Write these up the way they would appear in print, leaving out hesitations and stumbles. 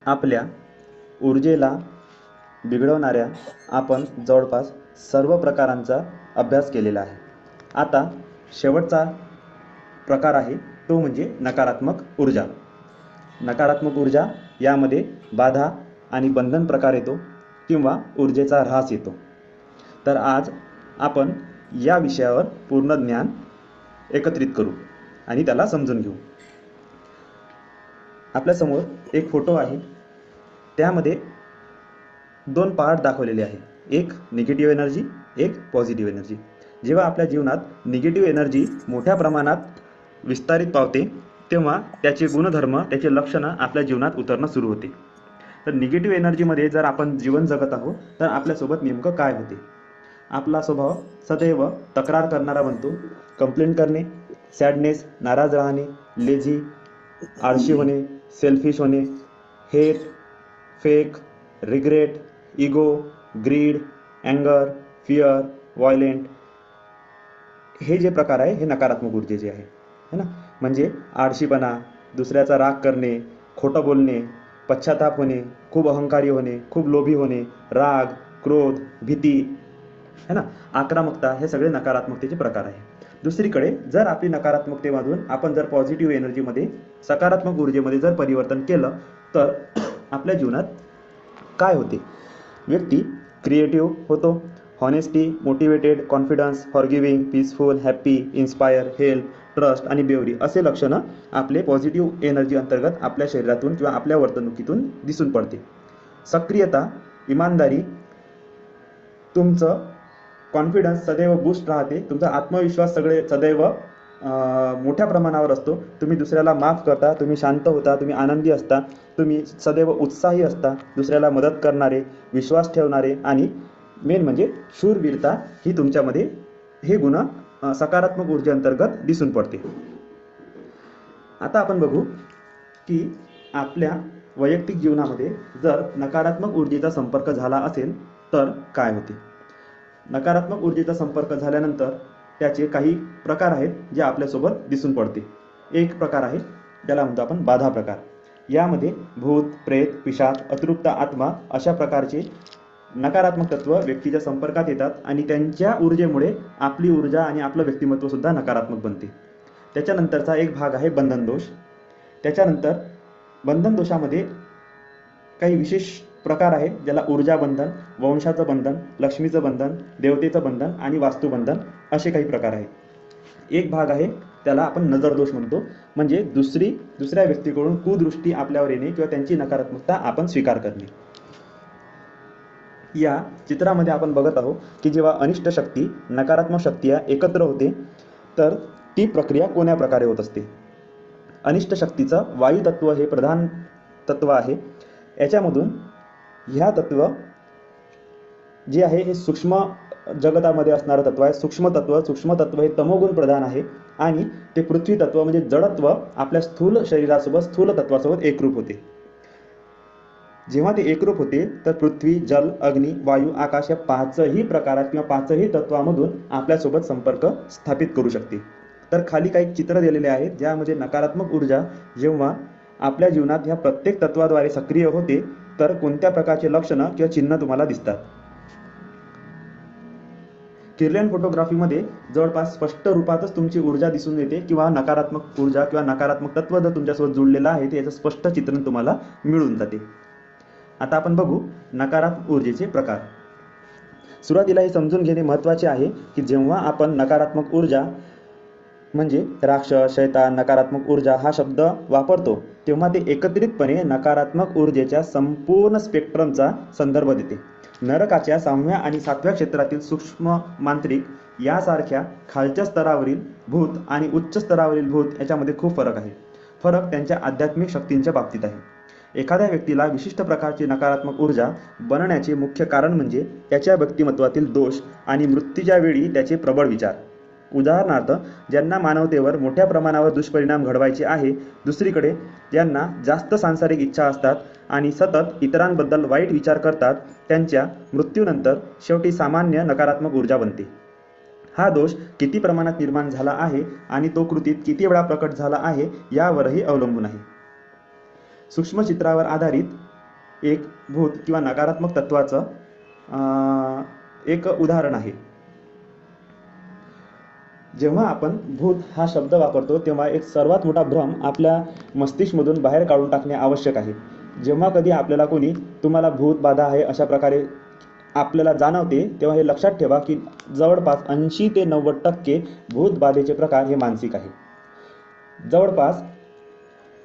आपल्या ऊर्जेला बिघडवणाऱ्या आपण जवळपास सर्व प्रकारांचा अभ्यास केलेला आहे. आता शेवटचा प्रकार आहे तो म्हणजे नकारात्मक ऊर्जा. नकारात्मक ऊर्जा यामध्ये बाधा आणि बंधन प्रकार येतो किंवा ऊर्जेचा ऱ्हास येतो. तर आज आपण या विषयावर पूर्ण ज्ञान एकत्रित करू आणि त्याला समजून घेऊ. आपल्यासमोर एक फोटो आहे. त्यामध्ये दोन पार्ट दाखवलेले आहे, एक निगेटिव्ह एनर्जी, एक पॉझिटिव्ह एनर्जी. जेव्हा आपल्या जीवनात निगेटिव्ह एनर्जी मोठ्या प्रमाणात विस्तारित पावते तेव्हा त्याचे गुणधर्म, त्याचे लक्षणं आपल्या जीवनात उतरणं सुरू होते. तर निगेटिव्ह एनर्जीमध्ये जर आपण जीवन जगत आहोत तर आपल्यासोबत नेमकं काय होते? आपला स्वभाव सदैव तक्रार करणारा बनतो. कंप्लेंट करणे, सॅडनेस, नाराज राहणे, लेझी, आळशी होणे, सेल्फिश होणे, hate, fake, regret, ego, greed, अँगर, फिअर, व्हायलेंट, हे जे प्रकार आहे हे नकारात्मक ऊर्जेचे आहे, है ना. म्हणजे आळशीपणा, दुसऱ्याचा राग करणे, खोटं बोलणे, पश्चाताप होणे, खूप अहंकारी होणे, खूप लोभी होणे, राग, क्रोध, भीती, है ना, आक्रमकता, हे सगळे नकारात्मकतेचे प्रकार आहे. दुसरीकडे जर आपली नकारात्मकतेमधून आपण जर पॉझिटिव्ह एनर्जीमध्ये, सकारात्मक ऊर्जेमध्ये जर परिवर्तन केलं तर आपल्या जीवनात काय होते? व्यक्ती क्रिएटिव्ह होतो, honesty, motivated, confidence, forgiving, peaceful, happy, inspire, health, trust आणि ब्रेव्हरी असे लक्षणं आपले पॉझिटिव्ह एनर्जी अंतर्गत आपल्या शरीरातून किंवा आपल्या वर्तणुकीतून दिसून पडते. सक्रियता, इमानदारी, तुमचं कॉन्फिडन्स सदैव बूस्ट राहते, तुमचा आत्मविश्वास सदैव मोठ्या प्रमाणावर असतो. तुम्ही दुसऱ्याला माफ करता, तुम्ही शांत होता, तुम्ही आनंदी असता, तुम्ही सदैव उत्साही असता, दुसऱ्याला मदत करणारे, विश्वास ठेवणारे आणि मेन म्हणजे शूरवीरता ही तुमच्यामध्ये हे गुण सकारात्मक ऊर्जेअंतर्गत दिसून पडते. आता आपण बघू की आपल्या वैयक्तिक जीवनामध्ये जर नकारात्मक ऊर्जेचा संपर्क झाला असेल तर काय होते? नकारात्मक ऊर्जेचा संपर्क झाल्यानंतर त्याचे काही प्रकार आहेत जे आपल्यासोबत दिसून पडते. एक प्रकार आहे ज्याला म्हणतो आपण बाधा प्रकार. यामध्ये भूत, प्रेत, पिशाच, अतृप्त आत्मा अशा प्रकारचे नकारात्मक तत्व व्यक्तीच्या संपर्कात येतात आणि त्यांच्या ऊर्जेमुळे आपली ऊर्जा आणि आपलं व्यक्तिमत्व सुद्धा नकारात्मक बनते. त्याच्यानंतरचा एक भाग आहे बंधन दोष. त्याच्यानंतर बंधन दोषामध्ये काही विशेष प्रकार आहे ज्याला ऊर्जा बंधन, वंशाचं बंधन, लक्ष्मीचं बंधन, देवतेचं बंधन आणि वास्तुबंधन असे काही प्रकार आहेत. एक भाग आहे त्याला आपण नजर दोष म्हणतो, म्हणजे दुसऱ्या व्यक्तीकडून कुदृष्टी आपल्यावर येणे किंवा त्यांची नकारात्मकता आपण स्वीकार करणे. या चित्रामध्ये आपण बघत आहोत की जेव्हा अनिष्ट शक्ती, नकारात्मक शक्ती एकत्र होते तर ती प्रक्रिया कोण्या प्रकारे होत असते? अनिष्ट शक्तीचं वायू तत्व हे प्रधान तत्व आहे. याच्यामधून ह्या तत्व जे आहे हे सूक्ष्म जगतामध्ये असणारं तत्व आहे. सूक्ष्म तत्व हे तमोगुण प्रधान आहे आणि ते पृथ्वी तत्व म्हणजे जडत्व आपल्या स्थूल शरीरासोबत, स्थूल तत्वासोबत एकरूप होते. जेव्हा ते एकरूप होते तर पृथ्वी, जल, अग्नी, वायू, आकाश या पाचही प्रकारात किंवा पाचही तत्वामधून आपल्यासोबत संपर्क स्थापित करू शकते. तर खाली काही चित्र दिलेले आहेत ज्यामध्ये नकारात्मक ऊर्जा जेव्हा आपल्या जीवनात ह्या प्रत्येक तत्वाद्वारे सक्रिय होते तर कोणत्या प्रकारचे लक्षणं किंवा चिन्ह तुम्हाला दिसतात. किर्लियन फोटोग्राफीमध्ये जवळपास स्पष्ट रूपातच तुमची ऊर्जा दिसून येते किंवा नकारात्मक ऊर्जा किंवा नकारात्मक तत्व जर तुमच्यासोबत जुळलेलं आहे तर याचं स्पष्ट चित्रण तुम्हाला मिळून जाते. आता आपण बघू नकारात्मक ऊर्जेचे प्रकार. सुरुवातीला हे समजून घेणे महत्त्वाचे आहे की जेव्हा आपण नकारात्मक ऊर्जा म्हणजे राक्षस, शैतान, नकारात्मक ऊर्जा हा शब्द वापरतो तेव्हा ते एकत्रितपणे नकारात्मक ऊर्जेच्या संपूर्ण स्पेक्ट्रमचा संदर्भ देते. नरकाच्या 6व्या आणि 7व्या क्षेत्रातील सूक्ष्म मांत्रिक यासारख्या खालच्या स्तरावरील भूत आणि उच्च स्तरावरील भूत याच्यामध्ये खूप फरक आहे. फरक त्यांच्या आध्यात्मिक शक्तींच्या बाबतीत आहे. एखाद्या व्यक्तीला विशिष्ट प्रकारची नकारात्मक ऊर्जा बनण्याचे मुख्य कारण म्हणजे त्याच्या व्यक्तिमत्वातील दोष आणि मृत्यूच्या वेळी त्याचे प्रबळ विचार. उदाहरणार्थ, ज्यांना मानवतेवर मोठ्या प्रमाणावर दुष्परिणाम घडवायचे आहे, दुसरीकडे ज्यांना जास्त सांसारिक इच्छा असतात आणि सतत इतरांबद्दल वाईट विचार करतात, त्यांच्या मृत्यूनंतर शेवटी सामान्य नकारात्मक ऊर्जा बनते. हा दोष किती प्रमाणात निर्माण झाला आहे आणि तो कृतीत किती वेळा प्रकट झाला आहे यावरही अवलंबून आहे. सूक्ष्म चित्रावर आधारित एक भूत किंवा नकारात्मक तत्वाचं एक उदाहरण आहे. जेव्हा आपण भूत हा शब्द वापरतो तेव्हा एक सर्वात मोठा भ्रम आपल्या मस्तिष्कमधून बाहेर काढून टाकणे आवश्यक आहे. जेव्हा कधी आपल्याला कोणी तुम्हाला भूत बाधा आहे अशा प्रकारे आपल्याला जाणवते, तेव्हा हे लक्षात ठेवा की जवळपास 80 ते 90% भूत बाधेचे प्रकार हे मानसिक आहे. जवळपास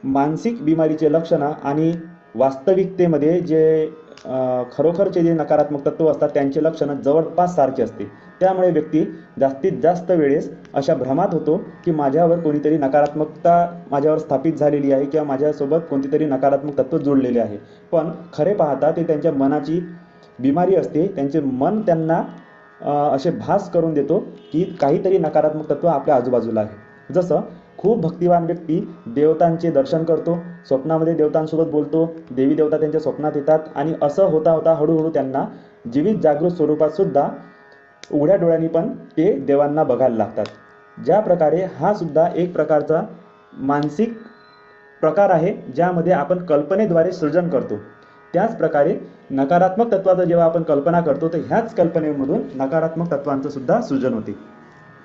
मानसिक बिमारीचे लक्षणं आणि वास्तविकतेमध्ये जे खरोखरचे जे नकारात्मक तत्व असतात त्यांचे लक्षणं जवळपास सारखे असते. त्यामुळे व्यक्ती जास्तीत जास्त वेळेस अशा भ्रमात होतो की माझ्यावर कोणीतरी नकारात्मकता माझ्यावर स्थापित झालेली आहे किंवा माझ्यासोबत कोणतीतरी नकारात्मक तत्व जोडलेले आहे. पण खरे पाहता ते त्यांच्या मनाची बिमारी असते. त्यांचे मन त्यांना असे भास करून देतो की काहीतरी नकारात्मक तत्व आपल्या आजूबाजूला आहे. जसं खूप भक्तिवान व्यक्ती देवतांचे दर्शन करतो, स्वप्नामध्ये देवतांसोबत बोलतो, देवी देवता त्यांच्या स्वप्नात येतात आणि असं होता होता हळूहळू त्यांना जीवित जागृत स्वरूपात सुद्धा उघड्या डोळ्यांनी पण ते देवांना बघायला लागतात. ज्या प्रकारे हा सुद्धा एक प्रकारचा मानसिक प्रकार आहे ज्यामध्ये आपण कल्पनेद्वारे सृजन करतो. त्याच प्रकारे नकारात्मक तत्वाचं जेव्हा आपण कल्पना करतो तर ह्याच कल्पनेमधून नकारात्मक तत्वांचं सुद्धा सृजन होते.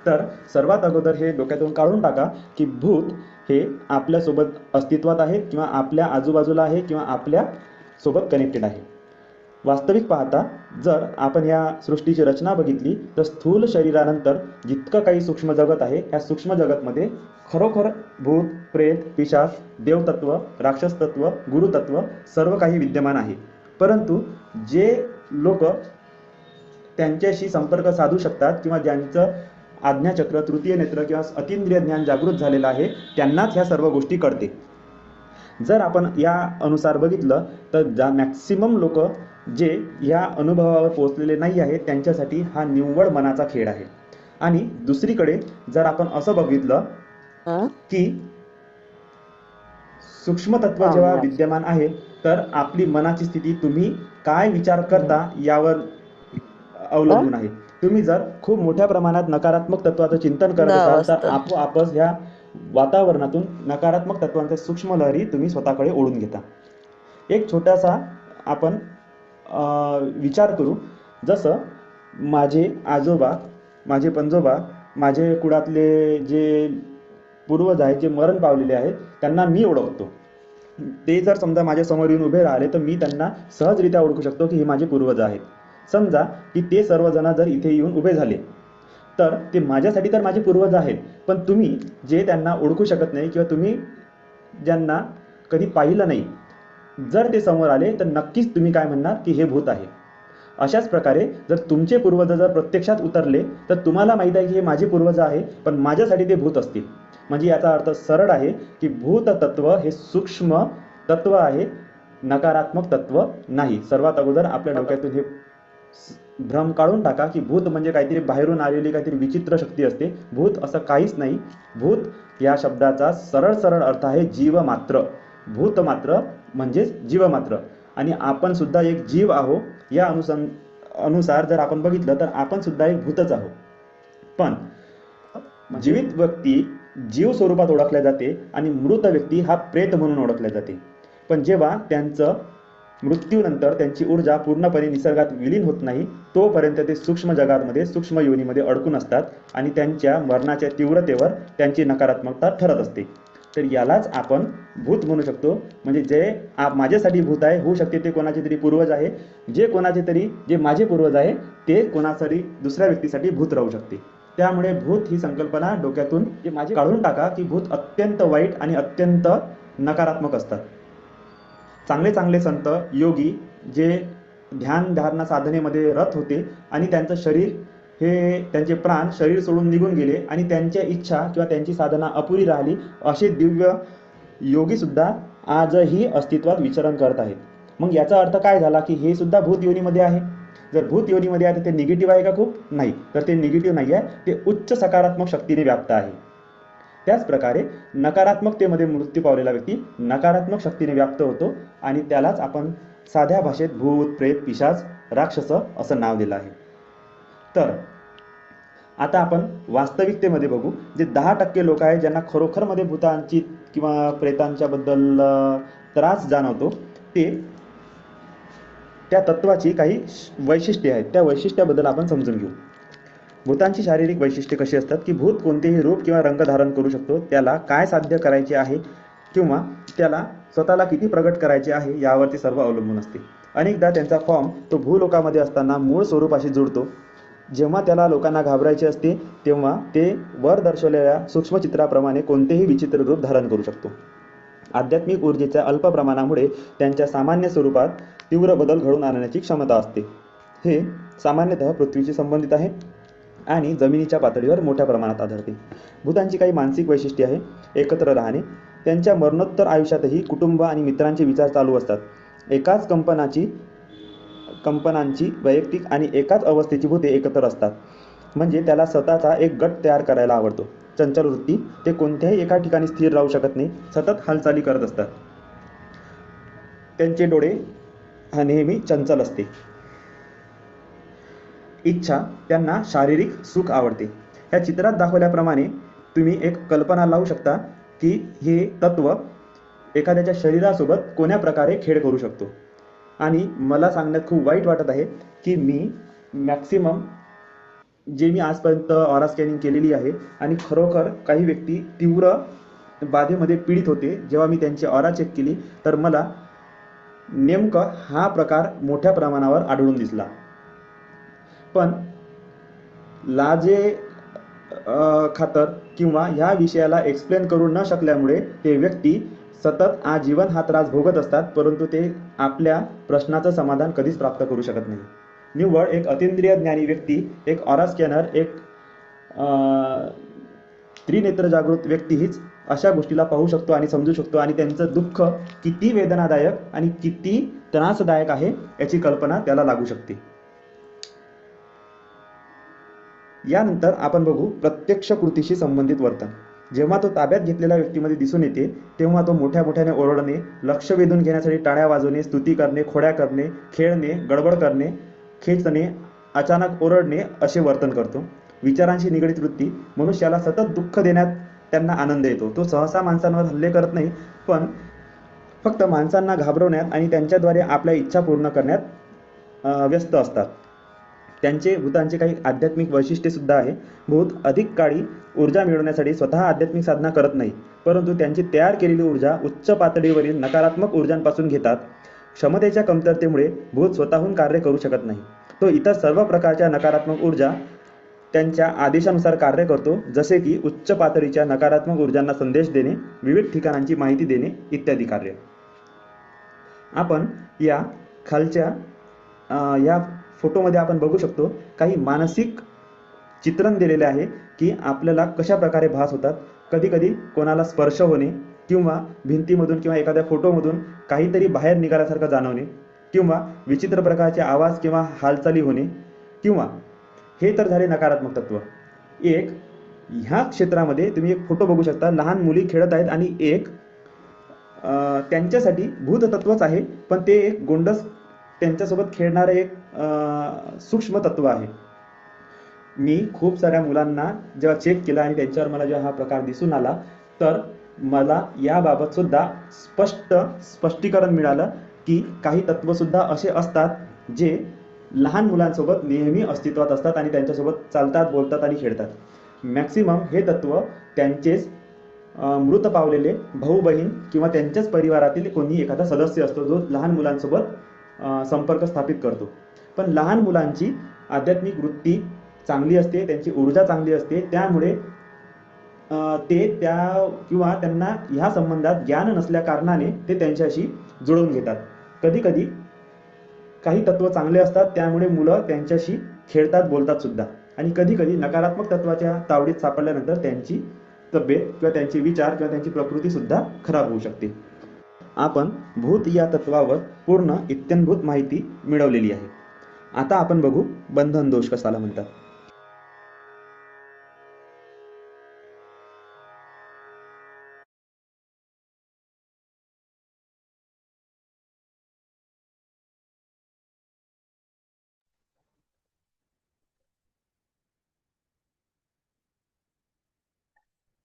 तर सर्वात अगोदर हे डोक्यातून काढून टाका की भूत हे आपल्यासोबत अस्तित्वात आहे किंवा आपल्या आजूबाजूला आहे किंवा आपल्यासोबत कनेक्टेड आहे. वास्तविक पाहता जर आपण या सृष्टीची रचना बघितली तर स्थूल शरीरानंतर जितकं काही सूक्ष्म जगत आहे या सूक्ष्म जगतमध्ये खरोखर भूत, प्रेत, पिशाच, देवतत्व, राक्षस तत्व, गुरुतत्व सर्व काही विद्यमान आहे. परंतु जे लोक त्यांच्याशी संपर्क साधू शकतात किंवा ज्यांचं आज्ञाचक्र, तृतीय नेत्र किंवा अतींद्रिय ज्ञान जागृत झालेलं आहे त्यांनाच ह्या सर्व गोष्टी कळते. जर आपण या अनुसार बघितलं तर मॅक्सिमम लोक जे या अनुभवावर पोहोचलेले नाही आहेत त्यांच्यासाठी हा निव्वळ मनाचा खेळ आहे. आणि दुसरीकडे जर आपण असं बघितलं की सूक्ष्म तत्व जेव्हा विद्यमान आहे तर आपली मनाची स्थिती तुम्ही काय विचार करता यावर अवलंबून आहे. तुम्ही जर खूप मोठ्या प्रमाणात नकारात्मक तत्वाचं चिंतन करत असाल तर आपोआपच ह्या वातावरणातून नकारात्मक तत्वांच्या सूक्ष्म लहरी तुम्ही स्वतःकडे ओढून घेता. एक छोटासा आपण विचार करू. जसं माझे आजोबा, माझे पणजोबा, माझे कुळातले जे पूर्वज आहेत जे मरण पावलेले आहेत त्यांना मी ओळखतो. ते जर समजा माझ्या समोर येऊन उभे राहिले तर मी त्यांना सहजरित्या ओळखू शकतो की हे माझे पूर्वज आहेत. समजा की ते सर्वजण जर इथे येऊन उभे झाले तर ते माझ्यासाठी तर माझे पूर्वज आहेत, पण तुम्ही जे त्यांना ओळखू शकत नाही किंवा तुम्ही ज्यांना कधी पाहिलं नाही जर ते समोर आले तर नक्कीच तुम्ही काय म्हणणार की हे भूत आहे. अशाच प्रकारे जर तुमचे पूर्वज जर प्रत्यक्षात उतरले तर तुम्हाला माहीत आहे की हे माझे पूर्वज आहे पण माझ्यासाठी ते भूत असतील. म्हणजे याचा अर्थ सरळ आहे की भूत तत्व हे सूक्ष्म तत्व आहे, नकारात्मक तत्व नाही. सर्वात अगोदर आपल्या डोक्यातून हे भ्रम काढून टाका की भूत म्हणजे काहीतरी बाहेरून आलेली काहीतरी विचित्र शक्ती असते. भूत असं काहीच नाही. भूत या शब्दाचा सरळ सरळ अर्थ आहे जीवमात्र. भूत मात्र म्हणजेच जीवमात्र. आणि आपण सुद्धा एक जीव आहो. या अनुसार जर आपण बघितलं तर आपण सुद्धा एक भूतच आहोत. पण जीवित व्यक्ती जीव स्वरूपात ओळखल्या जाते आणि मृत व्यक्ती हा प्रेत म्हणून ओळखल्या जाते. पण जेव्हा त्यांचं मृत्यूनंतर त्यांची ऊर्जा पूर्णपणे निसर्गात विलीन होत नाही तोपर्यंत ते सूक्ष्म जगामध्ये सूक्ष्म योनीमध्ये अडकून असतात आणि त्यांच्या मरणाच्या तीव्रतेवर त्यांची नकारात्मकता ठरत असते. तर यालाच आपण भूत म्हणू शकतो. म्हणजे जे माझ्यासाठी भूत आहे, होऊ शकते ते कोणाचे तरी पूर्वज आहे, जे कोणाचे तरी जे माझे पूर्वज आहे ते कोणासाठी दुसऱ्या व्यक्तीसाठी भूत राहू शकते. त्यामुळे भूत ही संकल्पना डोक्यातून जे माझे काढून टाका की भूत अत्यंत वाईट आणि अत्यंत नकारात्मक असतात. चांगले चांगले संत योगी जे ध्यान धारणा साधनेमध्ये रत होते आणि त्यांचं शरीर हे त्यांचे प्राण शरीर सोडून निघून गेले आणि त्यांच्या इच्छा किंवा त्यांची साधना अपुरी राहिली असे दिव्य योगी सुद्धा आजही अस्तित्वात विचरण करत आहेत. मग याचा अर्थ काय झाला की हे सुद्धा भूत योनीमध्ये आहे. जर भूत योनीमध्ये आहे तर ते निगेटिव्ह आहे का खूप? नाही. तर ते निगेटिव्ह नाही आहे, ते उच्च सकारात्मक शक्तीने व्याप्त आहे. त्याच प्रकारे नकारात्मकतेमध्ये मृत्यू पावलेला व्यक्ती नकारात्मक शक्तीने व्याप्त होतो आणि त्यालाच आपण साध्या भाषेत भूत, प्रेत, पिशाच, राक्षस असं नाव दिलं आहे. तर आता आपण वास्तविकतेमध्ये बघू. जे 10% लोक आहेत ज्यांना खरोखरमध्ये भूतांची किंवा प्रेतांच्या बद्दल त्रास जाणवतो ते त्या तत्वाची काही वैशिष्ट्ये आहेत, त्या वैशिष्ट्याबद्दल आपण समजून घेऊ. भूतांची शारीरिक वैशिष्ट्ये कशी असतात की भूत कोणतेही रूप किंवा रंग धारण करू शकतो, त्याला काय साध्य करायचे आहे किंवा त्याला स्वतःला किती प्रगट करायचे आहे यावरती सर्व अवलंबून असते. अनेकदा त्यांचा फॉर्म तो भूलोकामध्ये असताना मूळ स्वरूपाशी जुळतो. जेव्हा त्याला लोकांना घाबरायचे असते तेव्हा ते वर दर्शवलेल्या सूक्ष्मचित्राप्रमाणे कोणतेही विचित्र रूप धारण करू शकतो. आध्यात्मिक ऊर्जेच्या अल्प प्रमाणामुळे त्यांच्या सामान्य स्वरूपात तीव्र बदल घडवून आणण्याची क्षमता असते. हे सामान्यतः पृथ्वीशी संबंधित आहे आणि जमिनीच्या पातळीवर मोठ्या प्रमाणात आढळते. भूतांची काही मानसिक वैशिष्ट्ये आहे. एकत्र राहणे. त्यांच्या मरणोत्तर आयुष्यातही कुटुंब आणि मित्रांचे विचार चालू असतात. एकाच कंपनांची वैयक्तिक आणि एकाच अवस्थेची भूते एकत्र असतात. म्हणजे त्याला स्वतःचा एक गट तयार करायला आवडतो. चंचल वृत्ती. ते कोणत्याही एका ठिकाणी स्थिर राहू शकत नाही, सतत हालचाली करत असतात. त्यांचे डोळे हा नेहमी चंचल असते. इच्छा. त्यांना शारीरिक सुख आवडते. ह्या चित्रात दाखवल्याप्रमाणे तुम्ही एक कल्पना लावू शकता की हे तत्व एखाद्याच्या शरीरासोबत कोण्या प्रकारे खेळ करू शकतो. आणि मला सांगण्यात खूप वाईट वाटत आहे की मी मॅक्सिमम जे मी आजपर्यंत ऑरा स्कॅनिंग केलेली आहे आणि खरोखर काही व्यक्ती तीव्र बाधेमध्ये पीडित होते. जेव्हा मी त्यांची ऑरा चेक केली तर मला नेमकं हा प्रकार मोठ्या प्रमाणावर आढळून दिसला. पण लाजे खातर किंवा ह्या विषयाला एक्सप्लेन करू न शकल्यामुळे ते व्यक्ती सतत आजीवन हा त्रास भोगत असतात, परंतु ते आपल्या प्रश्नाचं समाधान कधीच प्राप्त करू शकत नाही. निव्वळ एक अतिंद्रिय ज्ञानी व्यक्ती, एक ऑरा स्कॅनर, एक त्रिनेत्र जागृत व्यक्ती हीच अशा गोष्टीला पाहू शकतो आणि समजू शकतो आणि त्यांचं दुःख किती वेदनादायक आणि किती त्रासदायक आहे याची कल्पना त्याला लागू शकते. यानंतर आपण बघू प्रत्यक्ष कृतीशी संबंधित वर्तन. जेव्हा तो ताब्यात घेतलेल्या व्यक्तीमध्ये दिसून येते तेव्हा तो मोठ्या मोठ्याने ओरडणे, लक्ष वेधून घेण्यासाठी टाळ्या वाजवणे, स्तुती करणे, खोड्या करणे, खेळणे, गडबड करणे, खेचणे, अचानक ओरडणे असे वर्तन करतो. विचारांशी निगडीत वृत्ती. मनुष्याला सतत दुःख देण्यात त्यांना आनंद येतो. तो सहसा माणसांवर हल्ले करत नाही, पण फक्त माणसांना घाबरवण्यात आणि त्यांच्याद्वारे आपल्या इच्छा पूर्ण करण्यात व्यस्त असतात. त्यांचे भूतांचे काही आध्यात्मिक वैशिष्ट्ये सुद्धा आहे. भूत अधिक काळी ऊर्जा मिळवण्यासाठी स्वतः आध्यात्मिक साधना करत नाही, परंतु त्यांची तयार केलेली ऊर्जा उच्च पातळीवरील नकारात्मक ऊर्जांपासून घेतात. क्षमतेच्या कमतरतेमुळे भूत स्वतःहून कार्य करू शकत नाही. तो इतर सर्व प्रकारच्या नकारात्मक ऊर्जा त्यांच्या आदेशानुसार कार्य करतो, जसे की उच्च पातळीच्या नकारात्मक ऊर्जांना संदेश देणे, विविध ठिकाणांची माहिती देणे इत्यादी कार्य. आपण या खालच्या या फोटोमध्ये आपण बघू शकतो काही मानसिक चित्रण दिलेले आहे की आपल्याला कशा प्रकारे भास होतात. कधी कधी कोणाला स्पर्श होणे किंवा भिंतीमधून किंवा एखाद्या फोटोमधून काहीतरी बाहेर निघाल्यासारखं जाणवणे किंवा विचित्र प्रकारचे आवाज किंवा हालचाली होणे किंवा हे तर झाले नकारात्मक तत्व. एक ह्या क्षेत्रामध्ये तुम्ही एक फोटो बघू शकता. लहान मुली खेळत आहेत आणि एक त्यांच्यासाठी भूततत्वच आहे, पण ते एक गोंडस त्यांच्यासोबत खेळणारं एक सूक्ष्म तत्व आहे. मी खूप साऱ्या मुलांना जेव्हा चेक केला आणि त्यांच्यावर मला जेव्हा हा प्रकार दिसून आला तर मला याबाबत सुद्धा स्पष्टीकरण मिळालं की काही तत्वसुद्धा असे असतात जे लहान मुलांसोबत नेहमी अस्तित्वात असतात आणि त्यांच्यासोबत चालतात, बोलतात आणि खेळतात. मॅक्सिमम हे तत्व त्यांचेच मृत पावलेले भाऊ बहीण किंवा त्यांच्याच परिवारातील कोणी एखादा सदस्य असतो जो लहान मुलांसोबत संपर्क स्थापित करतो. पण लहान मुलांची आध्यात्मिक वृत्ती चांगली असते, त्यांची ऊर्जा चांगली असते, त्यामुळे ते त्या किंवा त्यांना ह्या संबंधात ज्ञान नसल्या कारणाने ते त्यांच्याशी जुळवून घेतात. कधी कधी काही तत्व चांगले असतात त्यामुळे मुलं त्यांच्याशी खेळतात, बोलतात सुद्धा. आणि कधी कधी नकारात्मक तत्वाच्या तावडीत सापडल्यानंतर त्यांची तब्येत किंवा त्यांचे विचार किंवा त्यांची प्रकृती सुद्धा खराब होऊ शकते. आपण भूत या तत्वावर पूर्ण इत्थंभूत माहिती मिळवलेली आहे. आता आपण बघू बंधन दोष कशाला म्हणतात.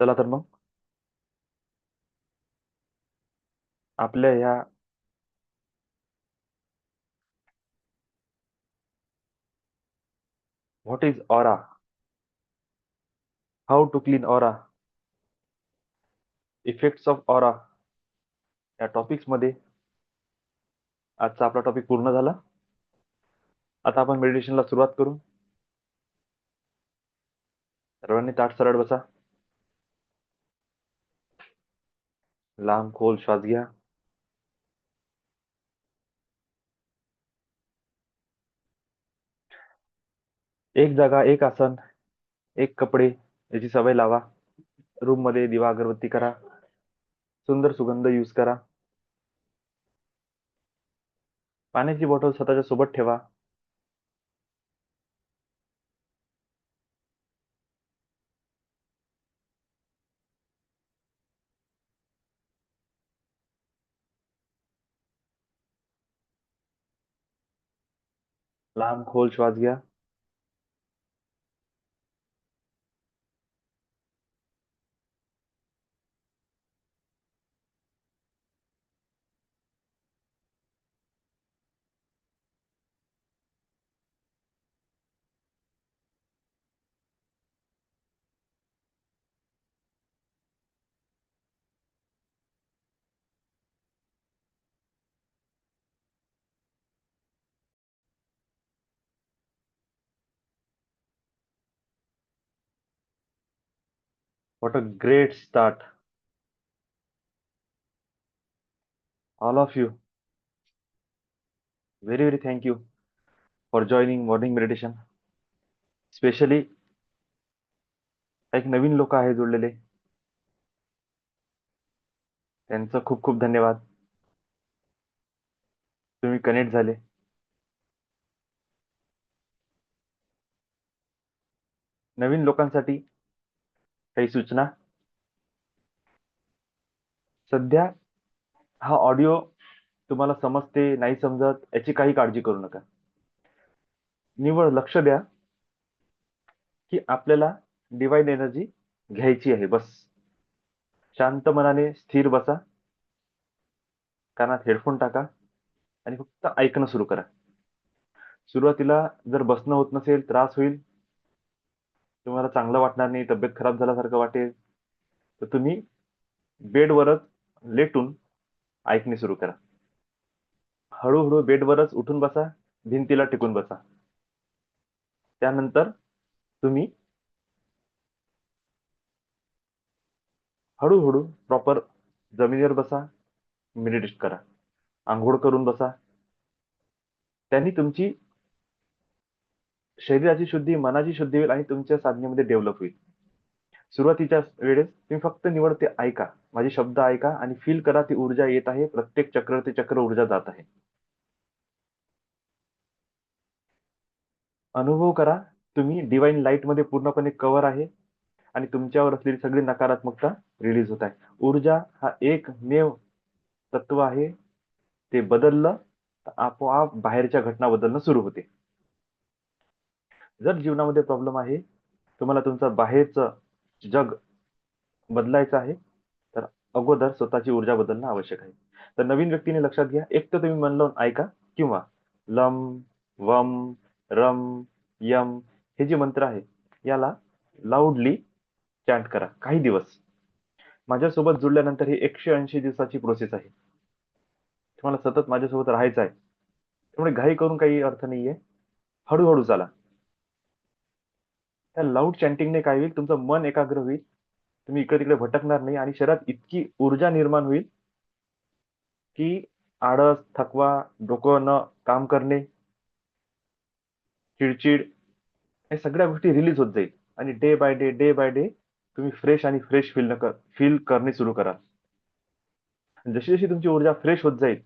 चला तर मग आपल्या ह्या What is aura? How to clean aura? Effects of aura या टॉपिक्स मध्ये आजचा आपला टॉपिक पूर्ण झाला. आता आपण मेडिटेशनला सुरुवात करू. सर्वांनी ताठ सरळ बसा. लांब खोल श्वास घ्या. एक जागा, एक आसन, एक कपडे याची सवय लावा. रूम मध्ये दिवा अगरबत्ती करा. सुंदर सुगंध यूज करा. पाण्याची बॉटल स्वतःच्या सोबत ठेवा. लांब खोल श्वास घ्या. What a great start. All of you. Very, very thank you for joining morning meditation. Specially एक नवीन लोक आहे जोडलेले. त्यांचं खूप खूप धन्यवाद. तुम्ही कनेक्ट झाले. नवीन लोकांसाठी काही सूचना. सध्या हा ऑडिओ तुम्हाला समजते नाही समजत याची काही काळजी करू नका. निव्वळ लक्ष द्या की आपल्याला डिवाइन एनर्जी घ्यायची आहे. बस शांत मनाने स्थिर बसा. कानात हेडफोन टाका आणि फक्त ऐकणं सुरू करा. सुरुवातीला जर बसणं होत नसेल, त्रास होईल, तुम्हाला चांगलं वाटणार नाही, तब्येत खराब झाल्यासारखं वाटेल, तर तुम्ही बेडवरच लेटून ऐकणे सुरू करा. हळूहळू बेडवरच उठून बसा. भिंतीला टिकून बसा. त्यानंतर तुम्ही हळूहळू प्रॉपर जमिनीवर बसा. मेडिटेट करा. आंघोळ करून बसा. त्यांनी तुमची शरीराची शुद्धी, मनाची शुद्धी होईल आणि तुमच्या साधनेमध्ये डेव्हलप होईल. सुरुवातीच्या वेळेस तुम्ही फक्त निवड ते ऐका. माझे शब्द ऐका आणि फील करा ती ऊर्जा येत आहे. प्रत्येक चक्र ते चक्र ऊर्जा जात आहे. अनुभव करा तुम्ही डिवाइन लाईट मध्ये पूर्णपणे कव्हर आहे आणि तुमच्यावर असलेली सगळी नकारात्मकता रिलीज होत आहे. ऊर्जा हा एकमेव तत्व आहे. ते बदललं तर आपोआप बाहेरच्या घटना बदलणं सुरू होते. जर जीवनामध्ये प्रॉब्लेम आहे, तुम्हाला तुमचं बाहेरचं जग बदलायचं आहे, तर अगोदर स्वतःची ऊर्जा बदलणं आवश्यक आहे. तर नवीन व्यक्तीने लक्षात घ्या, एक तर तुम्ही मन लावून ऐका किंवा लम, वम, रम, यम हे जे मंत्र आहे याला लाऊडली चॅन्ट करा काही दिवस. माझ्यासोबत जुळल्यानंतर ही 180 दिवसाची प्रोसेस आहे. तुम्हाला सतत माझ्यासोबत राहायचं आहे. त्यामुळे घाई करून काही अर्थ नाहीये. हळूहळू चाला. त्या लाऊड चॅन्टिंगने काय होईल, तुमचं मन एकाग्र होईल. तुम्ही इकडे तिकडे भटकणार नाही आणि शरीरात इतकी ऊर्जा निर्माण होईल की आळस, थकवा, डोकं न काम करणे, चिडचिड या सगळ्या गोष्टी रिलीज होत जाईल आणि डे बाय डे तुम्ही फ्रेश आणि फ्रेश फील करणे सुरू कराल. जशी जशी तुमची ऊर्जा फ्रेश होत जाईल,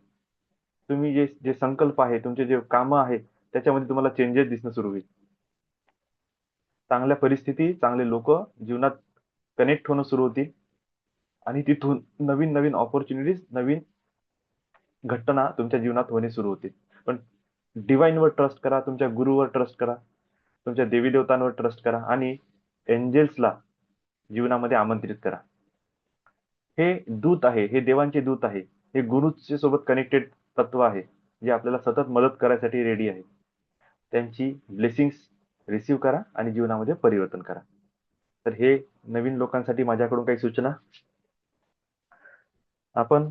तुम्ही जे जे संकल्प आहे, तुमचे जे कामं आहे, त्याच्यामध्ये तुम्हाला चेंजेस दिसणं सुरू होईल. चांगल्या परिस्थिती, चांगले लोक जीवनात कनेक्ट होणं सुरू होतील आणि तिथून नवीन नवीन ऑपॉर्च्युनिटीज, नवीन घटना तुमच्या जीवनात होणे सुरू होतील. पण डिवाइनवर ट्रस्ट करा. तुमच्या गुरुवर ट्रस्ट करा. तुमच्या देवी देवतांवर ट्रस्ट करा आणि एंजेल्सला जीवनामध्ये आमंत्रित करा. हे दूत आहे. हे देवांचे दूत आहे. हे गुरुच्या सोबत कनेक्टेड तत्व आहे, जे आपल्याला सतत मदत करायसाठी रेडी आहे. त्यांची ब्लेसिंग्स रिसीव्ह करा आणि जीवनामध्ये परिवर्तन करा. तर हे नवीन लोकांसाठी माझ्याकडून काही सूचना. आपण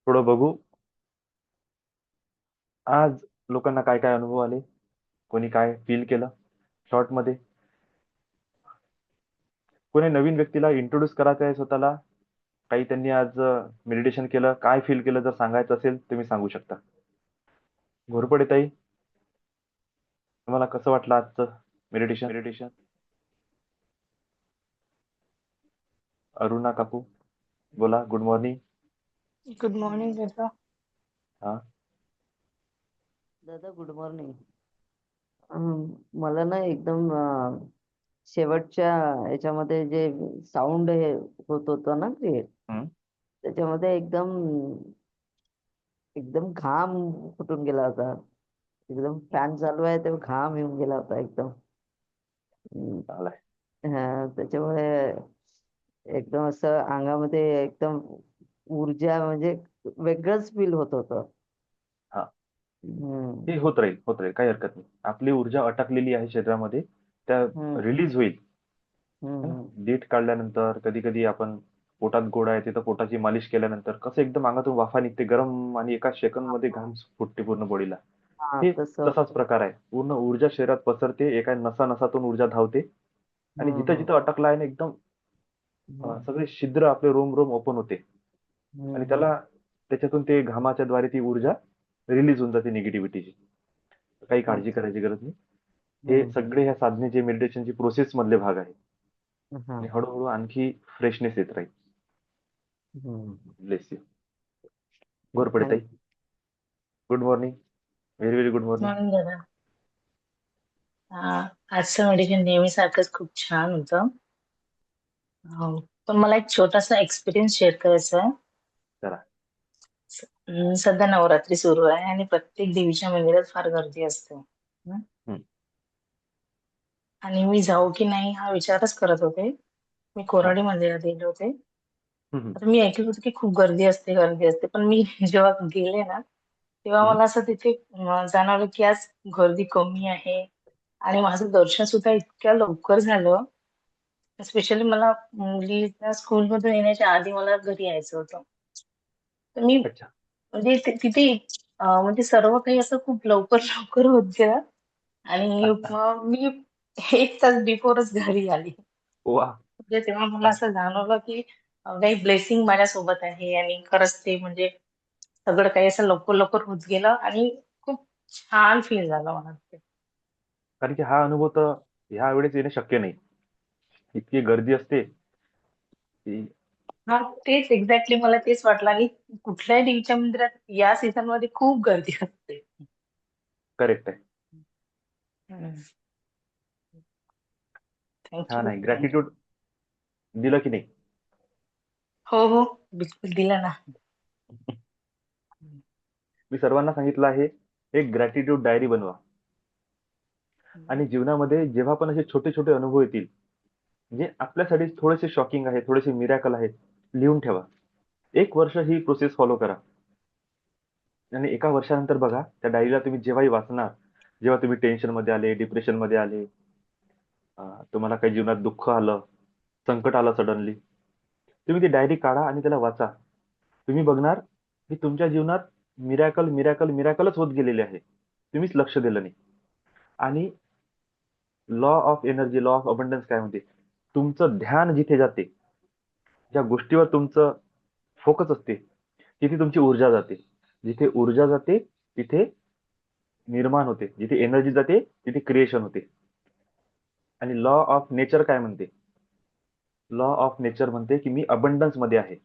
थोडं बघू आज लोकांना काय काय अनुभव आले, कोणी काय फील केलं शॉर्टमध्ये. कोणी नवीन व्यक्तीला इंट्रोड्यूस करायचं आहे स्वतःला, काही त्यांनी आज मेडिटेशन केलं, काय फील केलं जर सांगायचं असेल तुम्ही सांगू शकता. घोरपडे ताई, तुम्हाला कसं वाटलं आजचं मेडिटेशन? अरुणा काकू बोला, गुड मॉर्निंग. गुड मॉर्निंग दादा. हा, दादा गुड मॉर्निंग. मला ना एकदम शेवटच्या याच्यामध्ये जे साऊंड हे होत होतं ना क्रिएट, हम्म. त्याच्यामध्ये एकदम एकदम घाम फुटून गेला होता. एकदम फॅन चालू आहे तेव्हा घाम येऊन गेला होता एकदम. चांगलंय. त्याच्यामुळे एकदम असं अंगामध्ये एकदम ऊर्जा, म्हणजे वेगळंच फील होत होतं. हा, हम्म, हे होत राहील, काही हरकत नाही. आपली ऊर्जा अटकलेली आहे शरीरामध्ये, त्या हम्म, रिलीज होईल. हम्म, है ना? हम्म. डीट काढल्यानंतर कधी कधी आपण पोटात गोळा आहे तिथं पोटाची मालिश केल्यानंतर कसं एकदम अंगातून वाफा निघते गरम आणि एका सेकंद मध्ये घाम फुटते पूर्ण बॉडीला. हा हे तसं. तसाच प्रकार आहे. पूर्ण ऊर्जा शरीरात पसरते, एका नसातून ऊर्जा धावते आणि हम्म, जिथं जिथं अटकला आहे ना एकदम हम्म, सगळे छिद्र आपले रोम रोम ओपन होते आणि हम्म, त्याला त्याच्यातून ते घामाच्या द्वारे ती ऊर्जा रिलीज होऊन जाते निगेटिव्हिटीची. काही काळजी अच्छा. करायची गरज नाही. हे हम्म, सगळे ह्या साधनेचे मेडिटेशनची प्रोसेस मधले भाग आहे हा. आणि हळूहळू आणखी फ्रेशनेस येत राहील. हम्म. Bless you. घोरपडे ताई, Thank- good morning. Very very good morning. Morning दादा. आजचं मेडिटेशन नेहमीसारखंच खूप छान होतं. पण मला एक छोटासा एक्सपिरियन्स शेअर करायचा आहे. करा. सध्या नवरात्री सुरू आहे आणि प्रत्येक देवीच्या मंदिरात फार गर्दी असते. हम्म. आणि मी जाऊ की नाही हा विचारच करत होते. मी कोराडी मंदिरात गेले होते. हम्म. आता मी ऐकलं होतं की खूप गर्दी असते, पण मी जेव्हा गेले ना तेव्हा हम्म. मला असं तिथे जाणवलं की आज गर्दी कमी आहे आणि माझं दर्शन सुद्धा इतक्या लवकर झालं. स्पेशली मला मुलीला स्कूलमधून येण्याच्या आधी मला घरी यायचं होतं. तर मी अच्छा. म्हणजे तिथे म्हणजे सर्व काही असं खूप लवकर लवकर होत गेलं आणि मग मी 1 तास बिफोरच घरी आली. वा. म्हणजे तेव्हा मला असं जाणवलं की काही ब्लेसिंग माझ्यासोबत आहे आणि खरंच ते म्हणजे सगळं काही असं लवकर लवकर होत गेलं आणि खूप छान फील झालं मला ते. कारण की हा अनुभव तर ह्या वेळेस येणं शक्य नाही. इतकी गर्दी असते की हा तेच एक्झॅक्टली मला तेच वाटलं आणि कुठल्याही देवीच्या मंदिरात या सीझन मध्ये खूप गर्दी असते. करेक्ट आहे. छान थँक्यू आहे. थँक्यू. ग्रॅटिट्यूड दिलं की नाही? हो हो बिलकुल दिला ना. मी सर्वांना सांगितलं आहे, एक ग्रॅटिट्यूड डायरी बनवा आणि जीवनामध्ये जेव्हा पण असे छोटे छोटे अनुभव येतील जे आपल्यासाठी थोडेसे शॉकिंग आहे, थोडेसे मिरॅकल आहेत, लिहून ठेवा. 1 वर्ष ही प्रोसेस फॉलो करा आणि 1 वर्षानंतर बघा त्या डायरीला तुम्ही जेव्हाही वाचणार, जेव्हा तुम्ही टेन्शन मध्ये आले, डिप्रेशन मध्ये आले, तुम्हाला काही जीवनात दुःख आलं, संकट आलं सडनली, तुम्ही ती डायरी काढा आणि त्याला वाचा. तुम्ही बघणार की तुमच्या जीवनात मिरॅकल मिरॅकल मिरॅकलच होत गेलेले आहे. तुम्हीच लक्ष दिलं नाही. आणि law of energy, law of abundance काय म्हणते, तुमचं ध्यान जिथे जाते, ज्या गोष्टीवर तुमचं फोकस असते, तिथे तुमची ऊर्जा जाते. जिथे ऊर्जा जाते तिथे निर्माण होते, जिथे एनर्जी जाते तिथे क्रिएशन होते. आणि लॉ ऑफ नेचर काय म्हणते, लॉ ऑफ नेचर म्हणते की मी अबंडन्स मध्ये आहे,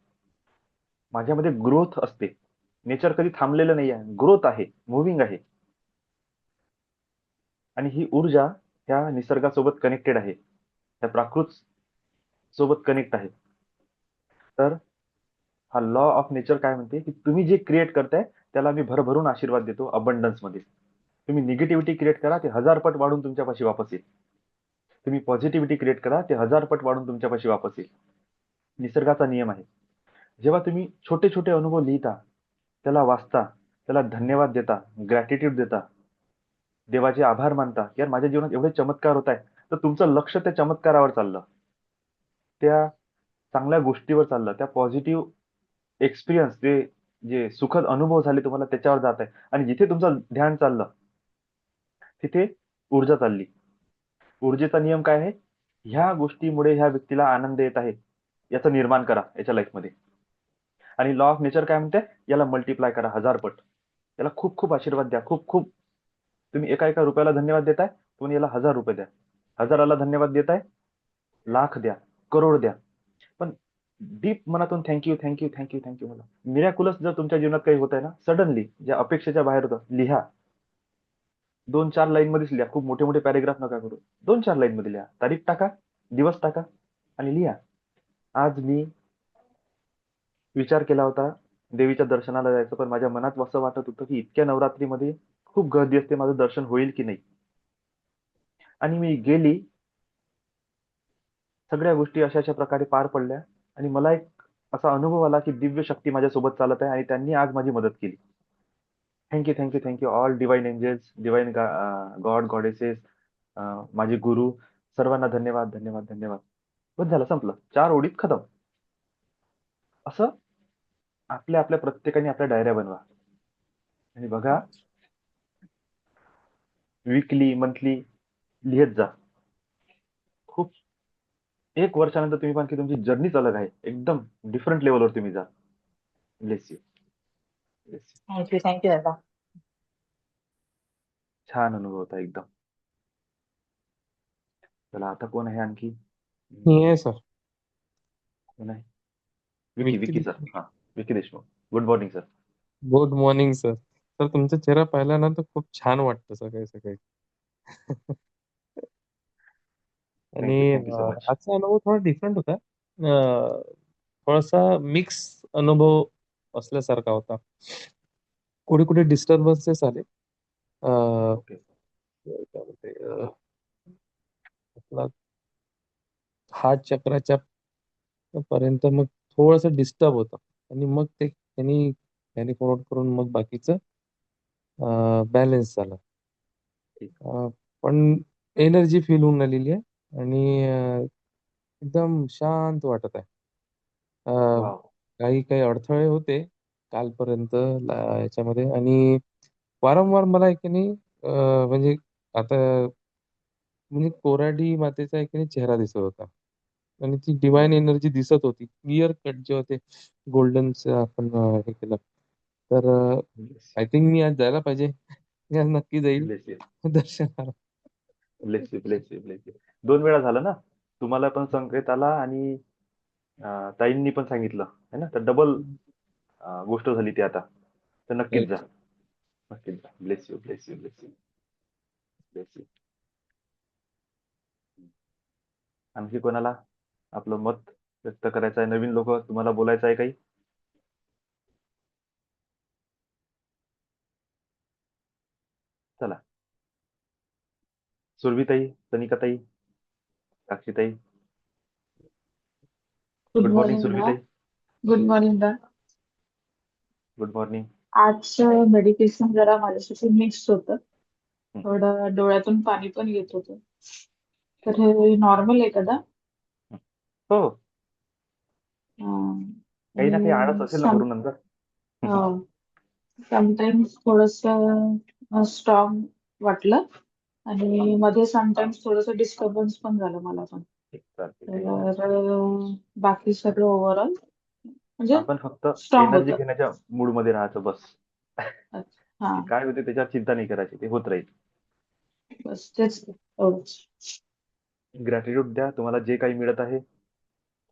माझ्यामध्ये ग्रोथ असते. नेचर कधी थांबलेलं नाही आहे, ग्रोथ आहे, मुव्हिंग आहे. आणि ही ऊर्जा ह्या निसर्गासोबत कनेक्टेड आहे, त्या प्राकृत सोबत कनेक्ट आहे. तर हा लॉ ऑफ नेचर काय म्हणते की तुम्ही जे क्रिएट करताय त्याला मी भरभरून आशीर्वाद देतो अबंडन्स मध्ये. तुम्ही निगेटिव्हिटी क्रिएट करा, ते 1000 पट वाढून तुमच्यापाशी वापस येईल. तुम्ही पॉझिटिव्हिटी क्रिएट करा, ते 1000 पट वाढून तुमच्यापाशी वापस येईल. निसर्गाचा नियम आहे. जेव्हा तुम्ही छोटे छोटे अनुभव लिहिता, त्याला वाचता, त्याला धन्यवाद देता, ग्रॅटिट्यूड देता, देवाचे आभार मानता की यार माझ्या जीवनात एवढे चमत्कार होत आहे, तर तुमचं लक्ष त्या चमत्कारावर चाललं, त्या चांगल्या गोष्टीवर चाललं, त्या पॉझिटिव्ह एक्सपिरियन्स, ते जे सुखद अनुभव झाले तुम्हाला त्याच्यावर जात आहे. आणि जिथे तुमचं ध्यान चाललं तिथे ऊर्जा चालली. ऊर्जेचा नियम काय आहे? ह्या गोष्टीमुळे ह्या व्यक्तीला आनंद येत आहे, याचं निर्माण करा याच्या लाईफमध्ये. आणि लॉ ऑफ नेचर काय म्हणते? याला मल्टिप्लाय करा 1000 पट. याला खूप खूप आशीर्वाद द्या. खूप खूप. तुम्ही एका एका रुपयाला धन्यवाद देताय, तुम्ही याला 1000 रुपये द्या. 1000ला धन्यवाद देताय, लाख द्या, करोड द्या. पण डीप मनातून थँक्यू थँक्यू थँक्यू थँक्यू मला. मिरॅक्युलस जर तुमच्या जीवनात काही होत आहे ना, सडनली ज्या अपेक्षेच्या बाहेर होतं, लिहा. 2-4 लाईन मध्येच लिहा. खूप मोठे मोठे पॅरेग्राफ नका करू. 2-4 लाईन मध्ये लिहा. तारीख टाका, दिवस टाका आणि लिहा. आज मी विचार केला होता देवीच्या दर्शनाला जायचं, पण माझ्या मनात असं वाटत होतं की इतक्या नवरात्रीमध्ये खूप गर्दी असते, माझं दर्शन होईल की नाही. आणि मी गेली. सगळ्या गोष्टी अशा अशा प्रकारे पार पडल्या आणि मला एक असा अनुभव आला की दिव्य शक्ती माझ्यासोबत चालत आहे आणि त्यांनी आज माझी मदत केली. Thank you thank you thank you all divine angels, divine god goddesses, माझे गुरु, सर्वांना धन्यवाद धन्यवाद धन्यवाद. बस झालं, संपलं. 4 ओळीत खतम. असं आपल्या आपल्या प्रत्येकाने आपल्या डायऱ्या बनवा आणि बघा, वीकली मंथली लिहित जा. खूप 1 वर्षानंतर तुम्ही पण की तुमची जर्नीच अलग आहे. एकदम डिफरंट लेवलवर तुम्ही जा. Bless you. Bless you. Thank you thank you दादा. छान अनुभव होता एकदम. चला, आता कोण आहे आणखी? मी आहे सर. कोण आहे? विकी विक्की विकी सर. हा, Vicky Deshmukh. Good morning sir. Good morning sir. Sir तुमचा चेहरा पाहिल्यानंतर खूप छान वाटतं सकाळी सकाळी. आणि थँक्यू सो मच. आजचा अनुभव थोडा डिफरंट होता. थोडासा मिक्स अनुभव असल्यासारखा होता. कुठे कुठे डिस्टर्बन्सेस आले. ओके. काय म्हणते, आपला हार्ट चक्राच्या पर्यंत मग थोडस डिस्टर्ब होतं आणि मग ते त्यांनी फॉरवर्ड करून मग बाकीचं बॅलन्स झालं. ठीक. पण एनर्जी फील होऊन आलेली आहे आणि एकदम शांत वाटत आहे. वाव. काही काही अडथळे होते कालपर्यंत याच्यामध्ये आणि वारंवार मला एक नाही म्हणजे आता म्हणजे कोराडी मातेचा एक नाही चेहरा दिसत होता आणि ती डिवाइन एनर्जी दिसत होती. क्लिअर कट जे होते गोल्डन आपण हे केलं तर आय थिंक मी आज जायला पाहिजे. मी आज नक्की जाईल ब्लेस यू. दर्शनाला. Bless you. Bless you. Bless you. 2 वेळा झालं ना. तुम्हाला पण संकेत आला आणि ताईंनी पण सांगितलं है ना, तर डबल गोष्ट झाली ती आता. तर नक्कीच जा. नक्कीच जा. Bless you. Bless you. Bless you. Bless you. आणखी कोणाला आपलं मत व्यक्त करायचं आहे? नवीन लोक तुम्हाला बोलायचं आहे काही? चला. सुरभीताई, सनिकाताई, साक्षीताई. गुड गुड मॉर्निंग मॉर्निंग दा. सुरभीताई. गुड मॉर्निंग दा. Good morning. आजचं मेडिटेशन जरा माझ्यासाठी मिक्स होतं. हं. थोडं डोळ्यातून पाणी पण येत होतं. तर हे नॉर्मल आहे का दा? हो. अं, काही ना काही आळस आणि असेल ना भरून नंतर. समटाइम्स थोडस स्ट्रॉंग वाटलं आणि मध्ये समटाइम्स थोडस डिस्टर्बन्स पण झालं मला पण. चालते, काही नाही. तर बाकी सगळं ओव्हरऑल म्हणजे आपण फक्त स्ट्रॉंग एनर्जी होतं. घेण्याच्या मूड मध्ये राहायचं बस. हा, की काय होते त्याच्यावर चिंता नाही करायची, ते होत राहील. बस तेच एवढंच. ग्रॅटिट्यूड द्या. तुम्हाला जे काही मिळत आहे,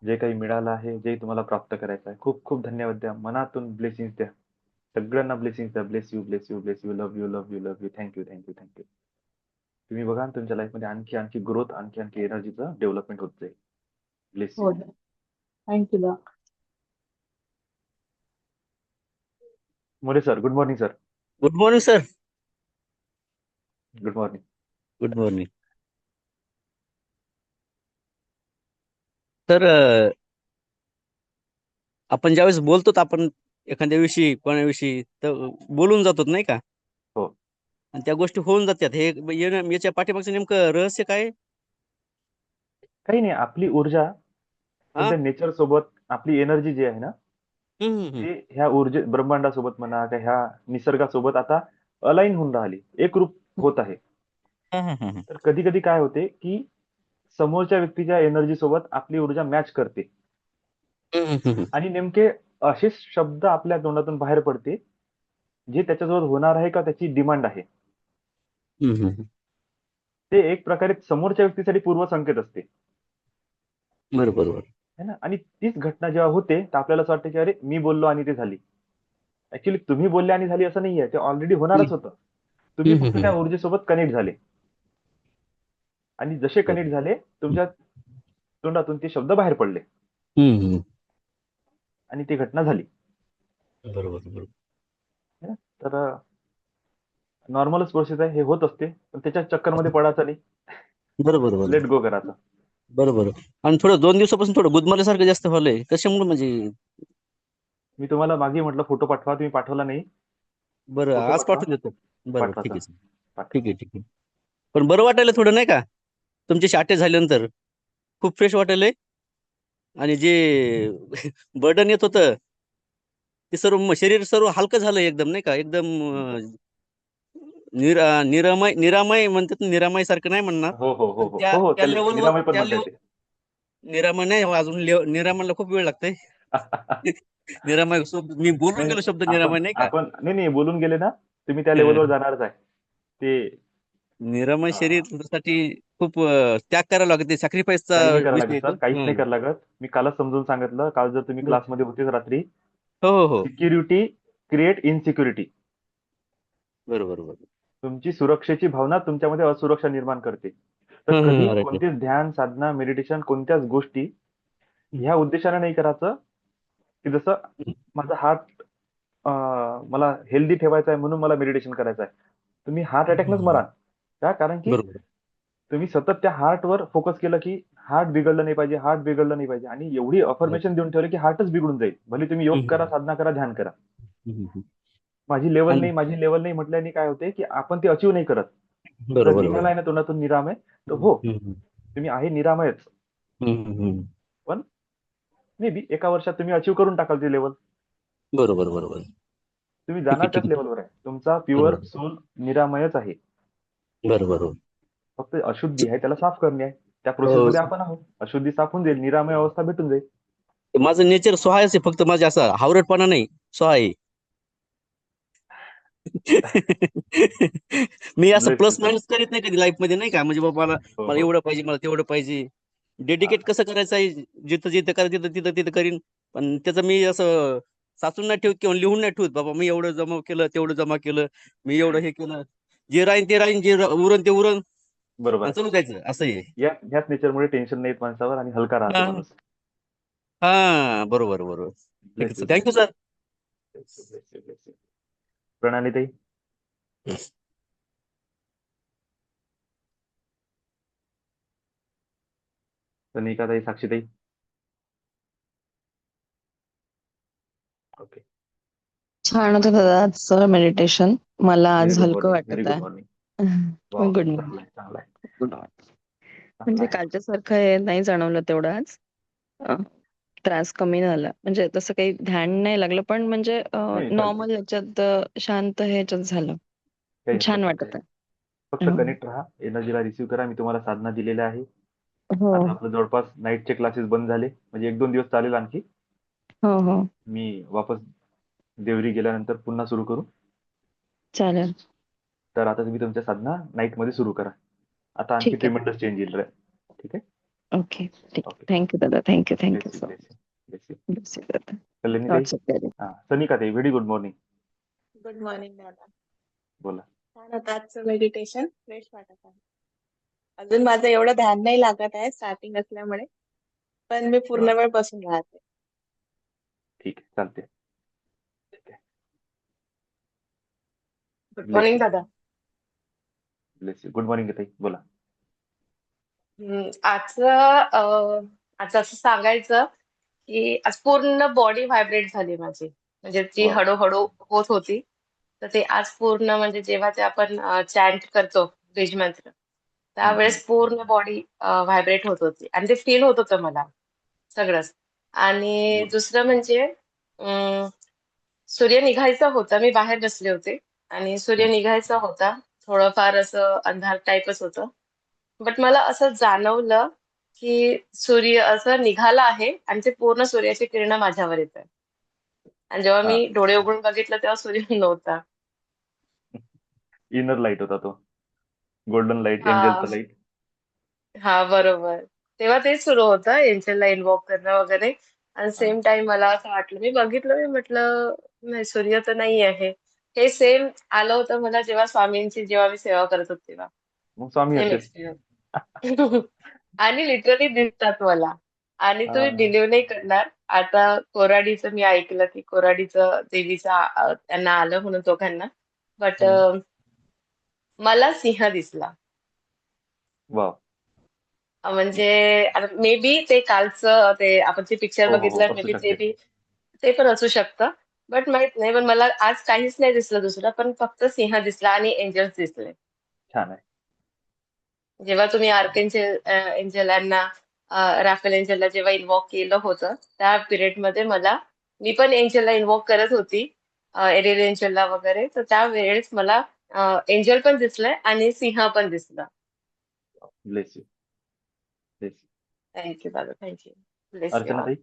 जे काही मिळालं आहे, जे तुम्हाला प्राप्त करायचं आहे, खूप खूप धन्यवाद द्या. मनातून ब्लेसिंग द्या. सगळ्यांना ब्लेसिंग द्या. Bless you. Bless you. Bless you. Love you. Love you. Love you. Thank you. Thank you. Thank you. तुम्ही बघा ना, तुमच्या लाईफमध्ये आणखी आणखी ग्रोथ, आणखी आणखी एनर्जीचं डेव्हलपमेंट होत जाईल. Bless you. हो, थँक्यू दा. More sir. Good morning sir. Good morning sir. Good morning. Good morning sir. आपण ज्यावेळेस बोलतो आपण एखाद्या विषयी कोणाविषयी तर बोलून जातो नाही का? हो. आणि त्या गोष्टी होऊन जातात. हे याच्या पाठीमागचं नेमकं रहस्य काय आहे? काही नाही, आपली ऊर्जा हा सध्या नेचर सोबत आपली एनर्जी जी आहे ना, हम्म, हम्म, ती ह्या ब्रह्मांडासोबत म्हणा का ह्या निसर्गासोबत आता अलाईन होऊन राहिली, एकरूप होत आहे. हम्म, हम्म, हम्म, तर कधी कधी काय होते की समोरच्या व्यक्तीच्या एनर्जी सोबत आपली ऊर्जा मॅच करते हम्म, हम्म, हम्म, आणि नेमके असेच शब्द आपल्या तोंडातून बाहेर पडते जे त्याच्याजवळ होणार आहे का त्याची डिमांड आहे. हम्म, हम्म. ते एक प्रकारे समोरच्या व्यक्तीसाठी पूर्वसंकेत असते, बरोबर बरोबर. है ना. आणि तीच घटना जेव्हा होते तर आपल्याला असं वाटतं की अरे मी बोललो आणि ते झाली. ऍक्च्युली तुम्ही बोलले आणि झाली असं नाहीये, ते ऑलरेडी होणारच होतं. तुम्ही हम्म, फक्त हम्म, त्या ऊर्जेसोबत कनेक्ट झाले आणि जसे बरोबर. कनेक्ट झाले तुमच्या तोंडातून ते शब्द बाहेर पडले हम्म, हम्म. आणि ती घटना झाली. बरोबर बरोबर. है ना. तर नॉर्मलच प्रोसेस आहे, हे होत असते, पण त्याच्या चक्करमध्ये पडायचं नाही, बरोबर बरोबर. लेट गो करायचं. बरोबर. आणि थोडं 2 दिवसापासून थोडं गुदमरल्यासारखं जास्त व्हायलंय. कशामुळे म्हणजे? मी तुम्हाला मागे म्हटलं फोटो पाठवा, तुम्ही पाठवला नाही. बरं, फोटो आज पाठवा, पाठवून देतो. बरोबर, पाठवा ठीक सर, आहे. पाठवा. ठीक आहे ठीक आहे. पण बरं वाटायला थोडं नाही का, तुमची अटॅच झाल्यानंतर खूप फ्रेश वाटायलंय. आणि जे बर्डन येत होतं ते सर्व शरीर सर्व हलकं झालं एकदम नाही का, एकदम निरामय निरामय म्हणतात ना, निरामय सारखं नाही म्हणणार, हो हो हो पण हो त्या हो हो, त्या त्याला लेवलवर निरामय पण त्या म्हणता लेवल येते. निरामय नाही अजून निरामयला खूप वेळ लागतंय. निरामय शब्द मी बोलून नाही गेलो, शब्द आपण निरामय नाही का. आपण नाही नाही बोलून गेले ना, तुम्ही त्या लेवलवर हं. जाणारच आहे ते. निरामय शरीरासाठी खूप त्याग करायला लागते, सॅक्रिफाईसचा काही नाही करावं विषय लागत येतो. सर, काहीच नाही करावं लागत. मी कालच समजून सांगितलं, काल जर तुम्ही बर. क्लासमध्ये होतेच रात्री. हो हो हो. Security create insecurity. बरोबर बरोबर. तुमची सुरक्षेची भावना तुमच्यामध्ये असुरक्षा निर्माण करते. तर कधी राईट राईट. कोणतेच ध्यान साधना मेडिटेशन कोणत्याच गोष्टी ह्या उद्देशाने नाही करायचं की जसं माझा हार्ट मला हेल्दी ठेवायचा आहे म्हणून मला मेडिटेशन करायचं आहे. तुम्ही हार्ट अटॅकनंच मराल का, कारण की बरोबर. तुम्ही सतत त्या हार्टवर फोकस केलं की हार्ट बिघडलं नाही पाहिजे, हार्ट बिघडलं नाही पाहिजे, आणि एवढी अफर्मेशन देऊन ठेवलं की हार्टच बिघडून जाईल. भले तुम्ही योग करा, साधना करा, ध्यान करा. माझी लेवल आणि नाही, माझी लेवल नाही म्हटल्याने काय होते की आपण ते अचीव नाही करत. जर बरोबर बरोबर. निघाला आहे ना तोंडातून निरामय, तर हो तुम्ही आहे निरामयच, पण मे बी एका वर्षात तुम्ही अचीव करून टाकाल ती लेवल. बरोबर बरोबर. तुम्ही ठीक आहे जाणार ठीक त्याच आहे. लेवलवर आहे. तुमचा प्युअर बरोबर सोल निरामयच आहे. बरोबर बरोबर. फक्त अशुद्धी आहे, त्याला साफ करणे आहे. त्या हो. प्रोसेसमध्ये आपण आहोत. अशुद्धी साफ होऊन जाईल, निरामय अवस्था भेटून जाईल. माझं नेचर सोहायच आहे, फक्त माझे असं हावरटपणा नाही, सोहाय. मी असं Bless you, plus sir. Minus करीत नाही कधी लाईफ मध्ये नाही का, म्हणजे बाबा मला हो मला हो. एवढं पाहिजे, मला तेवढं पाहिजे. डेडिकेट कसं करायचं आहे, जिथं जिथं करा तिथं तिथं तिथं करीन. पण त्याचं मी असं साचून नाही ठेवत किंवा लिहून नाही ठेवत, बाबा मी एवढं जमा केलं तेवढं जमा केलं, मी एवढं हे केलं. जे राहीन ते राहीन, जे उरण ते उरण, बरोबर आणि आहे. चालू जायचं असं आहे. ह्याच नेचरमुळे टेन्शन नाही येत माणसावर आणि हलका राहते हा माणूस. हा, बरोबर बरोबर. ठीक आहे bless sir, you, bless thank you you, sir. Bless you, bless you, bless you. प्रणाली ताई, सनिका ताई, साक्षी ताई. ओके. छान होतं दादा आजचं मेडिटेशन. मला व्हेरी आज गुड हलकं मॉर्निंग, व्हेरी वाटत गुड आहे. मॉर्निंग. वा, गुड चांगला मॉर्निंग. आहे, चांगला आहे, गुड मॉर्निंग. चांगला म्हणजे आहे. कालच्या सारखं हे नाही जाणवलं तेवढं आज. त्रास कमी झाला. म्हणजे तसं काही ध्यान नाही लागलं, पण म्हणजे नाही चालते, नॉर्मल ह्याच्यात शांत ह्याच्यात झालं. काही हरकत छान नाही, काही वाटत हरकत. आहे. फक्त हो. कनेक्ट राहा, एनर्जीला रिसीव्ह करा. मी तुम्हाला साधना दिलेल्या आहे. हो. आता आपलं जवळपास नाईटचे क्लासेस बंद झाले, म्हणजे 1-2 दिवस चालेल आणखी. हो, हो. मी वापस देवरी गेल्यानंतर पुन्हा सुरू करू. चालेल. तर आता तुम्ही तुमच्या साधना नाईटमध्ये सुरू करा. आता आणखी ठीक आहे. ट्रिमेंडस चेंज येईल रे. ठीक आहे. ओके. ठीक ओके. आहे. थँक्यू दादा. Thank you bless you, so bless much. You, bless you. Bless you दादा. कल्याणी ताई, लॉट्स ऑफ केअर. हा, सनिका ताई, very good morning. Good morning दादा. बोला. छान होतं आजचं मेडिटेशन. फ्रेश वाटत आहे. अजून माझं एवढं ध्यान नाही लागत आहे स्टार्टिंग असल्यामुळे, पण मी पूर्ण वेळ बसून राहते. ठीक आहे, चालते. ठीक आहे. गुड ब्लेस मॉर्निंग यू, दादा. Bless you. गुड मॉर्निंग ताई, बोला. आज असं सांगायचं की आज पूर्ण बॉडी व्हायब्रेट झाली माझी, म्हणजे जी वा, हळूहळू होत होती तर ते आज पूर्ण म्हणजे जेव्हा ते आपण चॅन्ट करतो बीज मंत्र, त्यावेळेस पूर्ण बॉडी व्हायब्रेट होत होती आणि ते फील होत होतं मला सगळंच. आणि गुड. दुसरं म्हणजे अं, सूर्य निघायचा होता. मी बाहेर बसले होते आणि सूर्य निघायचा होता. थोडंफार असं अंधार टाईपच होतं. बट मला असं जाणवलं, की सूर्य असं निघाला आहे आणि ते पूर्ण सूर्याची किरणं माझ्यावर येत आहे. आणि जेव्हा हा, मी डोळे उघडून बघितलं तेव्हा सूर्य नव्हता. इनर लाईट होता तो, गोल्डन लाईट, एंजलचा हां. लाईट. हां, बरोबर. तेव्हा तेच सुरू होतं एंजलला इन्व्होक करणं वगैरे आणि हा. सेम टाईम मला असं वाटलं, मी बघितलं, मी म्हटलं, "नाही, सूर्य तर नाही आहे." हे सेम आलं होतं मला जेव्हा मी सेवा करत होते तेव्हा. मग स्वामी सेम असेल. एक्सपिरियन्स. आणि लिटरली दिसतात मला. आणि तुम्ही हा. बिलीव्ह नाही करणार. आता कोराडीचं मी ऐकलं, की कोराडीचं देवीचं त्यांना आलं म्हणून दोघांना. बट हम्म. मला सिंह दिसला. वाव. म्हणजे मे बी ते कालचं ते आपण जे पिक्चर हो हो हो, बघितलं मे असू बी शकते. ते पण असू शकतं. बट माहित नाही. पण मला आज काहीच नाही दिसलं दुसरं. पण फक्त सिंह दिसला आणि एंजल्स दिसले. छान आहे. जेव्हा तुम्ही एंजल यांना राफेल एंजलला जेव्हा इन्व्होक केलं होतं, त्या पिरियडमध्ये मी पण एंजलला इन्व्होक करत होती. एरियल एंजलला वगैरे. तर त्यावेळेस मला एंजल पण दिसलंय आणि सिंह पण दिसला. Bless you, bless you. Thank you दादा. Thank you. Bless you Archana all. ताई.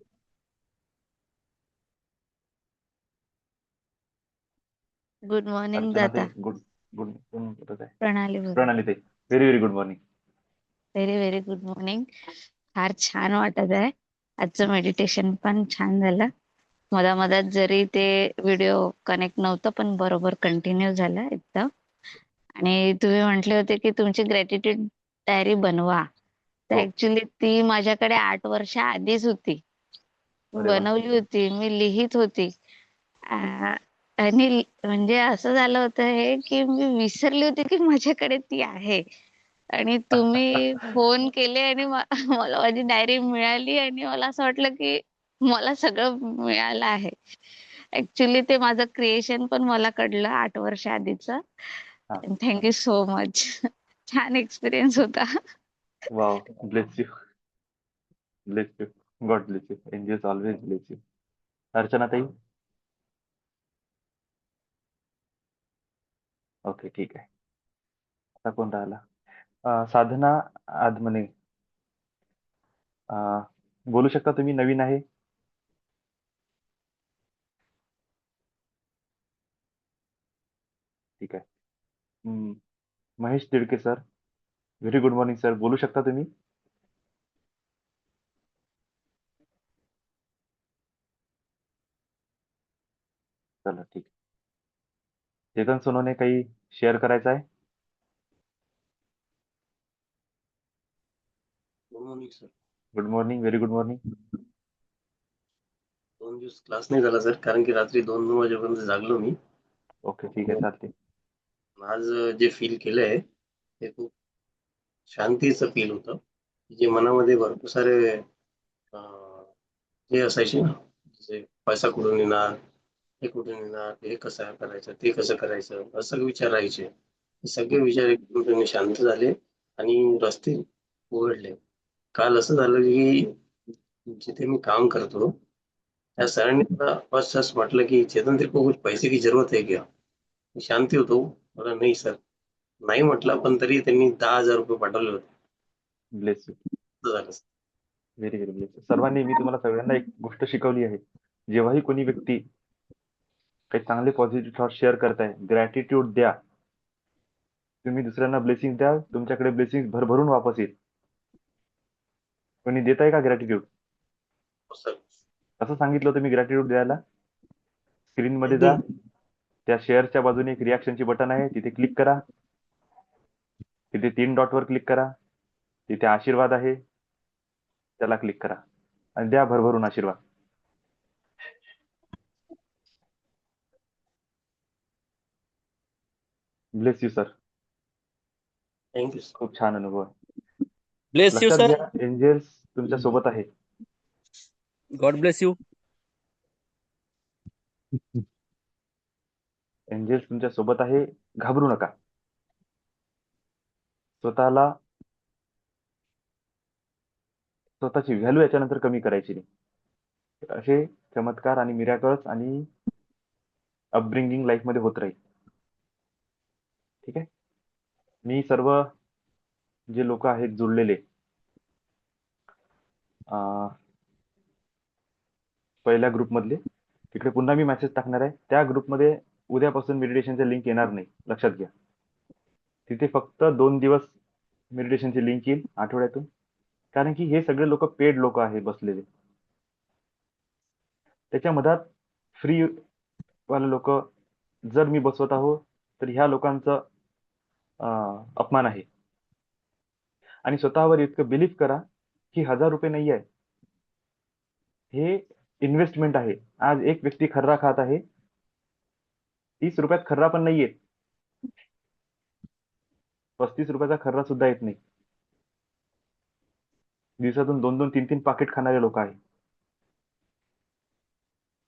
गुड मॉर्निंग अर्चना ताई, दादा. गुड गुड कोण बोलत आहे? प्रणाली बोल. प्रणाली ताई, very very good morning. Very very good morning. फार छान वाटत आहे. आजचं मेडिटेशन पण छान झालं. मधामधात जरी ते व्हिडिओ कनेक्ट नव्हतं पण बरोबर कंटिन्यू झालं एकदम. आणि तुम्ही म्हटले होते की तुमची ग्रॅटिट्यूड डायरी बनवा. तर हो. ऍक्च्युली ती माझ्याकडे 8 वर्ष आधीच होती. अरे वा. बनवली होती. मी लिहित होती. आ, आणि म्हणजे असं झालं होतं हे की मी विसरली होती की माझ्याकडे ती आहे. आणि तुम्ही फोन केले आणि मला माझी डायरी मिळाली आणि मला असं वाटलं की मला सगळं मिळालं आहे. ऍक्च्युली ते माझं क्रिएशन पण मला कळलं 8 वर्ष आधीचं. हा. Thank you so much. छान एक्सपिरियन्स होता. Wow, bless you, bless you, god bless you, angels always bless you. Archana ताई. ओके, ठीक आहे. आता कोण राहिला? साधना आदमने. अं, बोलू शकता तुम्ही, नवीन आहे. ठीक आहे. Mahesh Tidke sir, very good morning sir, बोलू शकता तुम्ही. चला, ठीक. चेतन सोनवणे, काही शेअर करायचं आहे? Good morning sir. Good morning, very good morning. 2 दिवस क्लास नाही झाला सर, कारण की रात्री 2-2 वाजेपर्यंत जागलो मी. ओके, ठीक आहे, चालते. आज जे फील केलंय ते खूप शांतीचं फील होतं. जे मनामध्ये भरपूर सारे हे असायचे ना, जसे पैसा कुठून येणार, हे कुठून येणार, हे कसं करायचं, ते कसं करायचं, असं विचार राहायचे. हे सगळे विचार एकदम पूर्ण शांत झाले आणि रस्ते उघडले. काल असं झालं की जिथे मी काम करतो त्या सरांनी मला फर्स्ट म्हटलं की चेतन तेरे को कुछ पैसे की जरूरत है क्या? मी शांती होतो. मला नाही सर. नाही म्हटलं पण तरी त्यांनी 10,000 रुपये पाठवले होते. ब्लेस यू, असं झालं. Very very bless you. सर्वांनी, मी तुम्हाला सगळ्यांना एक गोष्ट शिकवली आहे. जेव्हाही कोणी व्यक्ती काही चांगले पॉझिटिव्ह थॉट शेअर करताय, ग्रॅटिट्यूड द्या. तुम्ही दुसऱ्यांना ब्लेसिंग द्या, तुमच्याकडे ब्लेसिंग भरभरून वापस येईल. कोणी देत आहे का ग्रॅटिट्यूड? सर असं सांगितलं होतं मी ग्रॅटिट्यूड द्यायला. स्क्रीन मध्ये जा, हम्म. त्या शेअरच्या बाजूने एक रिॲक्शनची बटन आहे, तिथे क्लिक करा. तिथे 3 डॉट वर क्लिक करा. तिथे आशीर्वाद आहे, त्याला क्लिक करा आणि द्या भरभरून आशीर्वाद. Bless you sir. Thank you sir. खूप छान अनुभव आहे. ब्लेस यू लक्षात सर. घ्या, एंजल्स तुमच्या सोबत आहे. God bless you. एंजेल्स तुमच्या सोबत आहे, घाबरू नका. स्वतःला स्वतःची व्हॅल्यू याच्यानंतर कमी करायची नाही. असे चमत्कार आणि मिरॅकल्स आणि अपब्रिंगिंग लाईफमध्ये होत राहील. ठीक आहे. मी सर्व जे लोक आहेत जुळलेले पहिल्या ग्रुपमधले, तिकडे पुन्हा मी मेसेज टाकणार आहे. त्या ग्रुपमध्ये उद्यापासून मेडिटेशनचे लिंक येणार नाही, लक्षात घ्या. तिथे फक्त 2 दिवस मेडिटेशनची लिंक येईल आठवड्यातून, कारण की हे सगळे लोक पेड लोक आहे बसलेले. त्याच्या मधात फ्री वाले लोक जर मी बसवत आहो तर ह्या लोकांचं अपमान आहे. आणि स्वतःवर इतकं बिलीव्ह करा की 1000 रुपये नाही आहे, हे इन्व्हेस्टमेंट आहे. आज एक व्यक्ती खर्रा खात आहे, 30 रुपयात खर्रा पण नाही येत, 35 रुपयाचा खर्रा सुद्धा येत नाही. दिवसातून 2-2, 3-3 पाकिट खाणारे लोक आहे.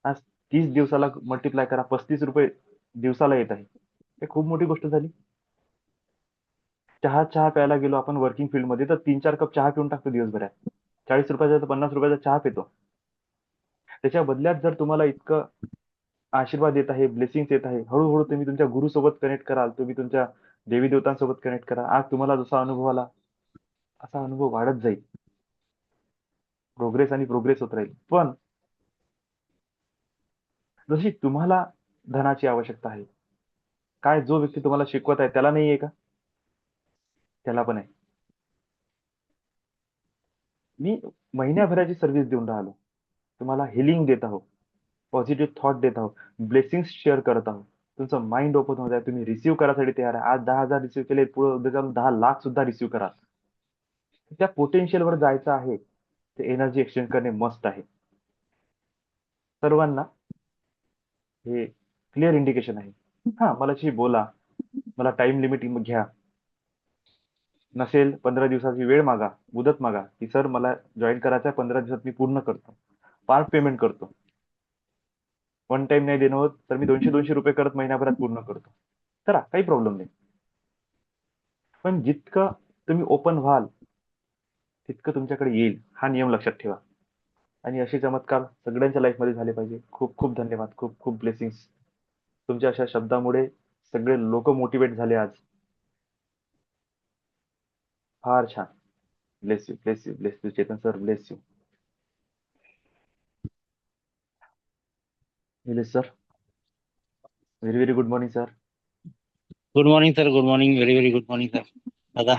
आज 30 दिवसाला मल्टिप्लाय करा, 35 रुपये दिवसाला येत आहे. हे खूप मोठी गोष्ट झाली. चहा प्यायला गेलो आपण वर्किंग फील्ड मध्ये तर 3-4 कप चहा पिऊन टाकतो दिवसभरात. 40 रुपयाचा तर 50 रुपयाचा चहा पितो. त्याच्या बदल्यात जर तुम्हाला इतकं आशीर्वाद येत आहे, ब्लेसिंग्स येत आहे, हळूहळू तुम्ही तुमच्या गुरु सोबत कनेक्ट कराल, तुम्ही तुमच्या देवी देवतांसोबत कनेक्ट करा. आज तुम्हाला जसा अनुभव आला असा अनुभव वाढत जाईल. प्रोग्रेस आणि प्रोग्रेस होत राहील. पण जशी तुम्हाला धनाची आवश्यकता आहे, काय जो व्यक्ती तुम्हाला शिकवत आहे त्याला नाही आहे का? त्याला पण आहे. मी महिन्याभराची सर्व्हिस देऊन राहिलो, तुम्हाला हिलिंग देत आहो, पॉझिटिव्ह थॉट देत आहो, ब्लेसिंग्स शेअर करत आहो. तुमचं माइंड ओपन होत आहे, तुम्ही रिसिव्ह करायसाठी तयार आहे. आज 10,000 रिसिव्ह केले, पुढे उद्या जाऊन 10 लाख सुद्धा रिसिव्ह करा. त्या पोटेन्शियलवर जायचं आहे, ते एनर्जी एक्सचेंज करणे मस्त आहे. सर्वांना हे क्लिअर इंडिकेशन आहे. हा, मलाशी बोला, मला टाइम लिमिट घ्या. नसेल 15 दिवसाची वेळ मागा, मुदत मागा, की सर मला जॉईन करायचं आहे, 15 दिवसात मी पूर्ण करतो, पार्ट पेमेंट करतो. वन टाइम नाही देणं होत तर मी 200-200 रुपये करत महिन्याभरात पूर्ण करतो. करा, काही प्रॉब्लेम नाही. पण जितकं तुम्ही ओपन व्हाल तितकं तुमच्याकडे येईल, हा नियम लक्षात ठेवा. आणि असे चमत्कार सगळ्यांच्या लाईफमध्ये झाले पाहिजे. खूप खूप धन्यवाद, खूप खूप ब्लेसिंग्स. तुमच्या अशा शब्दामुळे सगळे लोक मोटिवेट झाले आज. फार छान. Bless you, bless you, bless you Chetan sir, bless you. Nilesh sir, very very good morning sir. Good morning sir, good morning, very very good morning sir. दादा,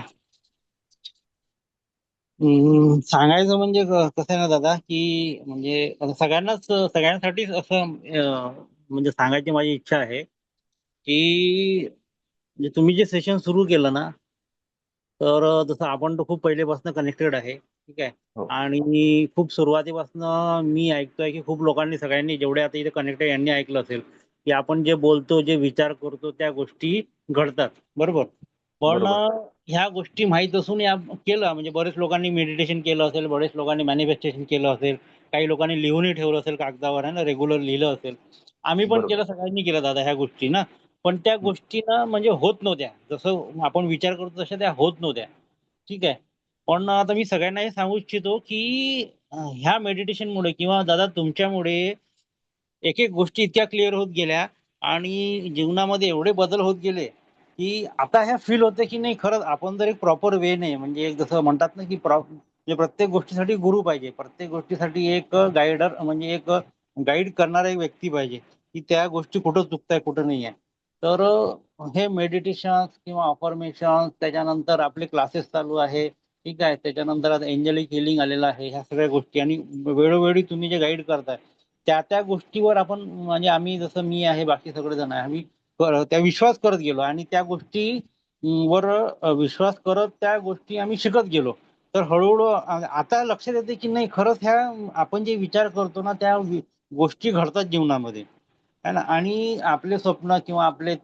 सांगायचं म्हणजे कसं आहे ना दादा, की म्हणजे आता सगळ्यांसाठीच असं म्हणजे सांगायची माझी इच्छा आहे की म्हणजे तुम्ही जे सेशन सुरू केलं ना, तर जसं आपण तर खूप पहिलेपासून कनेक्टेड आहे, ठीक आहे. हो. आणि खूप सुरुवातीपासून मी ऐकतोय की खूप लोकांनी, सगळ्यांनी जेवढे आता इथे कनेक्टेड यांनी ऐकलं असेल की आपण जे बोलतो, जे विचार करतो त्या गोष्टी घडतात, बरोबर. पण बरोबर. ह्या गोष्टी माहीत असून केलं म्हणजे बरेच लोकांनी मेडिटेशन केलं असेल, बरेच लोकांनी मॅनिफेस्टेशन केलं असेल, काही लोकांनी लिहूनही ठेवलं असेल कागदावर, आहे ना, रेग्युलर लिहिलं असेल. आम्ही पण बरोबर. केलं, सगळ्यांनी केलं दादा ह्या गोष्टी ना. पण त्या गोष्टी ना म्हणजे होत नव्हत्या, जसं आपण विचार करतो तशा त्या होत नव्हत्या, ठीक आहे. पण आता मी सगळ्यांना हे सांगू इच्छितो की ह्या मेडिटेशनमुळे किंवा दादा तुमच्यामुळे एक एक गोष्टी इतक्या क्लिअर होत गेल्या आणि जीवनामध्ये एवढे बदल होत गेले की आता ह्या फील होते की नाही, खरंच आपण जर एक प्रॉपर वे नाही, म्हणजे एक जसं म्हणतात ना की म्हणजे प्रत्येक गोष्टीसाठी गुरु पाहिजे, प्रत्येक गोष्टीसाठी एक गायडर, म्हणजे एक गाईड करणारा एक व्यक्ती पाहिजे की त्या गोष्टी कुठं चुकताय कुठं नाही आहे. तर हे मेडिटेशन किंवा अफर्मेशन, त्याच्यानंतर आपले क्लासेस चालू आहे, ठीक आहे. त्याच्यानंतर आता एंजलिक हिलिंग आलेलं आहे, ह्या सगळ्या गोष्टी आणि वेळोवेळी तुम्ही जे गाईड करताय त्या गोष्टीवर आपण, म्हणजे आम्ही, जसं मी आहे, बाकी सगळेजण आहे, आम्ही त्या विश्वास करत गेलो आणि त्या गोष्टी वर विश्वास करत त्या गोष्टी आम्ही शिकत गेलो. तर हळूहळू आता लक्षात येते की नाही, खरंच ह्या आपण जे विचार करतो ना त्या गोष्टी घडतात जीवनामध्ये, है ना. आणि आपले स्वप्न किंवा आपले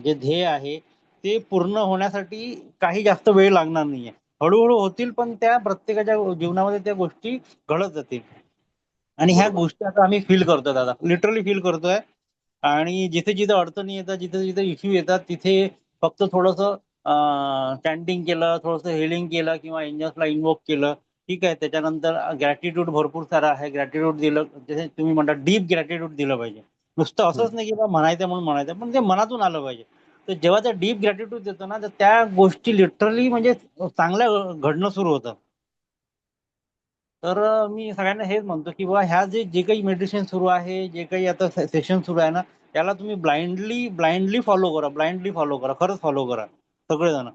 जे ध्येय आहे ते पूर्ण होण्यासाठी काही जास्त वेळ लागणार नाहीये, हळूहळू होतील, पण त्या प्रत्येकाच्या जीवनामध्ये त्या गोष्टी घडत जातील. आणि ह्या बरोबर. गोष्टी आता आम्ही फील करतोय दादा, लिटरली फील करतोय आणि जिथे जिथे अडचणी येतात, जिथे जिथे इश्यू येतात, तिथे फक्त थोडंसं चॅन्टिंग केलं, थोडंसं हेलिंग केलं किंवा एंजल्सला इन्व्होक केलं, ठीक आहे. त्याच्यानंतर ग्रॅटिट्यूड भरपूर सारा आहे. ग्रॅटिट्यूड दिलं, जसे तुम्ही म्हणता डीप ग्रॅटिट्यूड दिलं पाहिजे. नुसतं असंच नाही की बा म्हणायचं म्हणून म्हणायचं, पण ते मनातून आलं पाहिजे. तर जेव्हा ते डीप ग्रॅटिट्यूड देतो ना, तर त्या गोष्टी लिटरली म्हणजे चांगल्या घडणं सुरू होतं. तर मी सगळ्यांना हेच म्हणतो की बाबा ह्या जे काही मेडिटेशन सुरू आहे, जे काही आता सेशन सुरू आहे ना, त्याला तुम्ही ब्लाइंडली फॉलो करा, ब्लाइंडली फॉलो करा, खरंच फॉलो करा सगळेजण.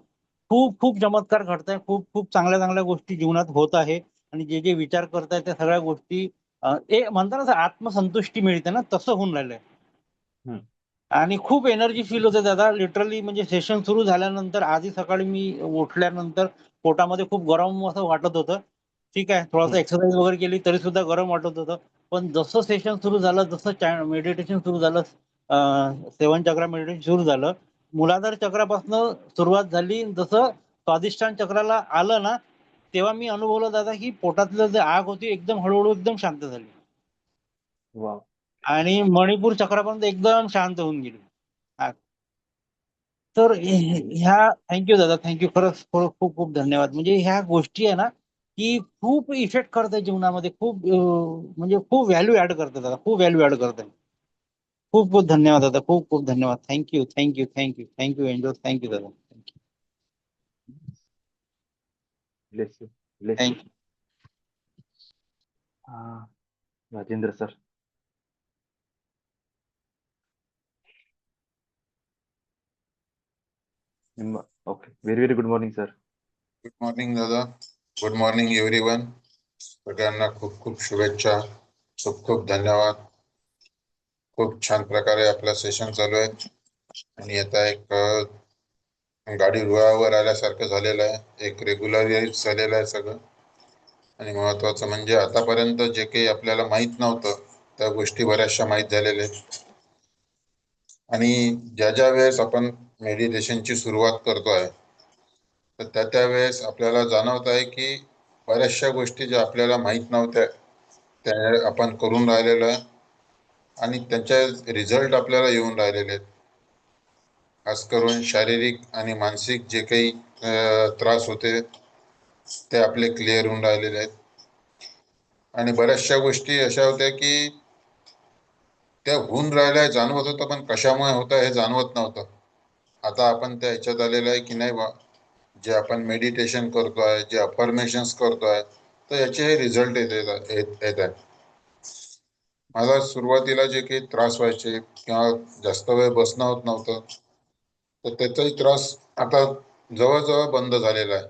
खूप खूप चमत्कार घडताय, खूप खूप चांगल्या चांगल्या गोष्टी जीवनात होत आहे. आणि जे जे विचार करताय त्या सगळ्या गोष्टी ते म्हणतात ना आत्मसंतुष्टी मिळते ना, तसं होऊन राहिलंय. हम्म. आणि खूप एनर्जी फील होते दादा. लिटरली म्हणजे सेशन सुरू झाल्यानंतर आजही सकाळी मी उठल्यानंतर पोटामध्ये खूप गरम असं वाटत होतं. ठीक आहे, थोडासा एक्सरसाइज वगैरे केली तरी सुद्धा गरम वाटत होतं. पण जसं सेशन सुरू झालं, जसं मेडिटेशन सुरू झालं, 7 चक्रा मेडिटेशन सुरू झालं, मूलाधार चक्रापासून सुरुवात झाली, जसं स्वाधिष्ठान चक्राला आलं ना, तेव्हा मी अनुभवलं दादा की पोटातलं जे आग होती एकदम हळूहळू एकदम शांत झाली. वा. आणि मणिपूर चक्रापर्यंत एकदम शांत होऊन गेली आग. तर ह्या थँक्यू दादा, थँक्यू. खरंच खूप खूप धन्यवाद. म्हणजे ह्या गोष्टी आहे ना की खूप इफेक्ट करतात जीवनामध्ये, खूप म्हणजे खूप व्हॅल्यू ऍड करतात दादा, खूप व्हॅल्यू ऍड करतात. खूप खूप धन्यवाद दादा, खूप खूप धन्यवाद. Thank you thank you thank you thank you angel, thank you दादा, thank you. Bless you, bless you. Thank you. Rajendra sir. Okay, very very good morning sir. Good morning दादा. Good morning everyone. सगळ्यांना खूप खूप शुभेच्छा, खूप खूप धन्यवाद. खूप छान प्रकारे आपलं सेशन चालू आहे आणि आता एक गाडी रुळावर आल्यासारखं झालेलं आहे, एक रेग्युलराइज झालेलं आहे सगळं. आणि महत्वाचं म्हणजे आतापर्यंत जे काही आपल्याला माहित नव्हतं त्या गोष्टी बऱ्याचशा माहीत झालेल्या आहेत. आणि ज्या ज्या वेळेस आपण मेडिटेशनची सुरुवात करतोय तर त्या वेळेस आपल्याला जाणवत आहे की बऱ्याचशा गोष्टी ज्या आपल्याला माहित नव्हत्या त्या आपण करून राहिलेलो आहे आणि त्यांचे रिझल्ट आपल्याला येऊन राहिलेले आहेत. खास करून शारीरिक आणि मानसिक जे काही त्रास होते ते आपले क्लिअर होऊन राहिलेले आहेत. आणि बऱ्याचशा गोष्टी अशा होत्या की त्या होऊन राहिल्या जाणवत होतं, पण कशामुळे होतं हे जाणवत नव्हतं. आता आपण त्या ह्याच्यात आलेलं आहे की नाही बा, जे आपण मेडिटेशन करतोय, जे अफर्मेशन्स करतोय, तर याचे हे रिझल्ट येत आहेत. मला सुरुवातीला जे काही त्रास व्हायचे किंवा जास्त वेळ बसणं होत नव्हतं, तर त्याचाही त्रास आता जवळजवळ बंद झालेला आहे.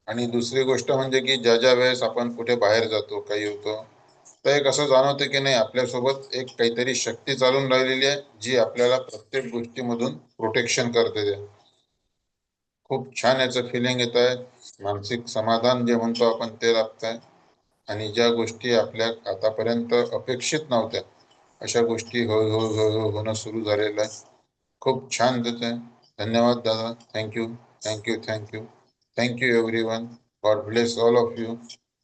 आणि दुसरी गोष्ट म्हणजे की ज्या ज्या वेळेस आपण कुठे बाहेर जातो, काही होतं, तर एक असं जाणवतं की नाही आपल्यासोबत एक काहीतरी शक्ती चालून राहिलेली आहे जी आपल्याला प्रत्येक गोष्टीमधून प्रोटेक्शन करते. खूप छान याचं फिलिंग येत आहे. मानसिक समाधान जे म्हणतो आपण ते लाभत आहे. आणि ज्या गोष्टी आपल्या आतापर्यंत अपेक्षित नव्हत्या अशा गोष्टी होणं सुरू झालेलं आहे. खूप छान देत आहे. धन्यवाद दादा. Thank you thank you thank you thank you everyone. God bless all of you.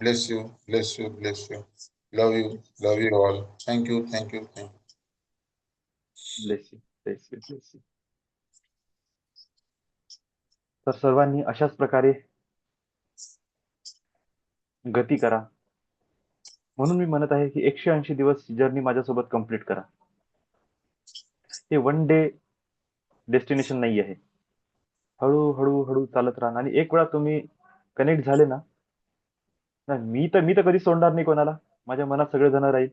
Bless you bless you bless you. Love you all. Thank you thank you thank you. Bless you, bless you, bless you. तर सर्वांनी अशाच प्रकारे गती करा. म्हणून मी म्हणत आहे की 180 दिवस जर्नी माझ्यासोबत कंप्लीट करा. हे वन डे डेस्टिनेशन नाही आहे. हळू हळू चालत राहा. आणि एक वेळा तुम्ही कनेक्ट झाले ना, मी तर कधी सोडणार नाही कोणाला. माझ्या मनात सगळे जण राहील.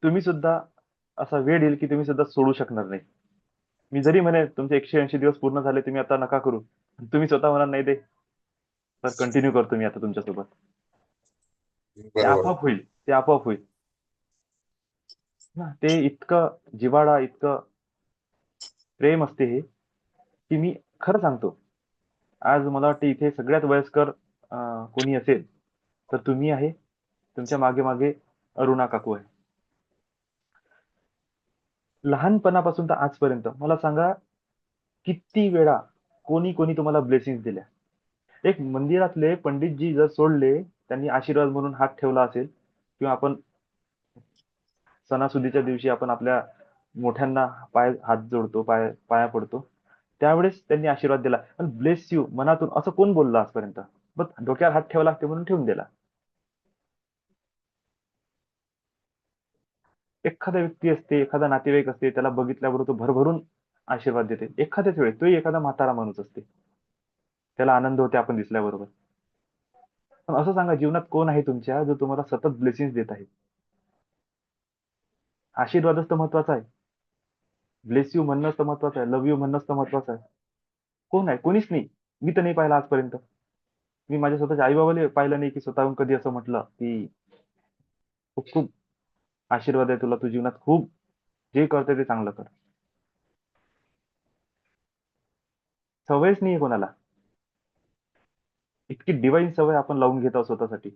तुम्ही सुद्धा असा वेळ येईल की तुम्ही सुद्धा सोडू शकणार नाही. मी जरी म्हणे तुमचे 180 दिवस पूर्ण झाले, तुम्ही आता नका करू, तुम्ही स्वतः म्हणाल नाही दे तर कंटिन्यू करतो मी आता तुमच्यासोबत. ते बरोबर. आपोआप होईल, ते आपोआप होईल ना. ते इतकं जिव्हाळा, इतकं प्रेम असते हे की मी खरं सांगतो. आज मला वाटते इथे सगळ्यात वयस्कर कोणी असेल तर तुम्ही आहे. तुमच्या मागे मागे अरुणा काकू आहे. लहानपणापासून तर आजपर्यंत मला सांगा किती वेळा कोणी कोणी तुम्हाला ब्लेसिंग दिल्या. एक मंदिरातले पंडितजी जर सोडले, त्यांनी आशीर्वाद म्हणून हात ठेवला असेल किंवा आपण सणासुदीच्या दिवशी आपण आपल्या मोठ्यांना हात जोडतो, पाया पडतो. त्यावेळेस त्यांनी आशीर्वाद दिला. पण ब्लेस यू मनातून असं कोण बोललं आजपर्यंत? बस डोक्यावर हात ठेवावा लागते म्हणून ठेवून दिला. एखादा व्यक्ती असते, एखादा नातेवाईक असते, त्याला बघितल्याबरोबर तो भरभरून आशीर्वाद देते. एखाद्याच वेळेस तोही एखादा म्हातारा माणूस असते. त्याला आनंद होते आपण दिसल्याबरोबर. पण असं सांगा, जीवनात कोण आहे तुमच्या जो तुम्हाला सतत ब्लेसिंग देत आहे? आशीर्वादच तर महत्वाचा आहे. ब्लेस यू म्हणणंच तर महत्वाचं आहे. लव्ह यू म्हणणंच तर महत्वाचं आहे. कोण आहे? कोणीच नाही. मी तर नाही पाहिलं आजपर्यंत. मी माझ्या स्वतःच्या आई-बाबाला पाहिलं नाही की स्वतःहून कधी असं म्हटलं की खूप खूप आशीर्वाद आहे तुला, तू जीवनात खूप जे करते ते चांगलं कर. सवयच नाहीये कोणाला. इतकी डिवाइन सवय आपण लावून घेत आहोत स्वतःसाठी.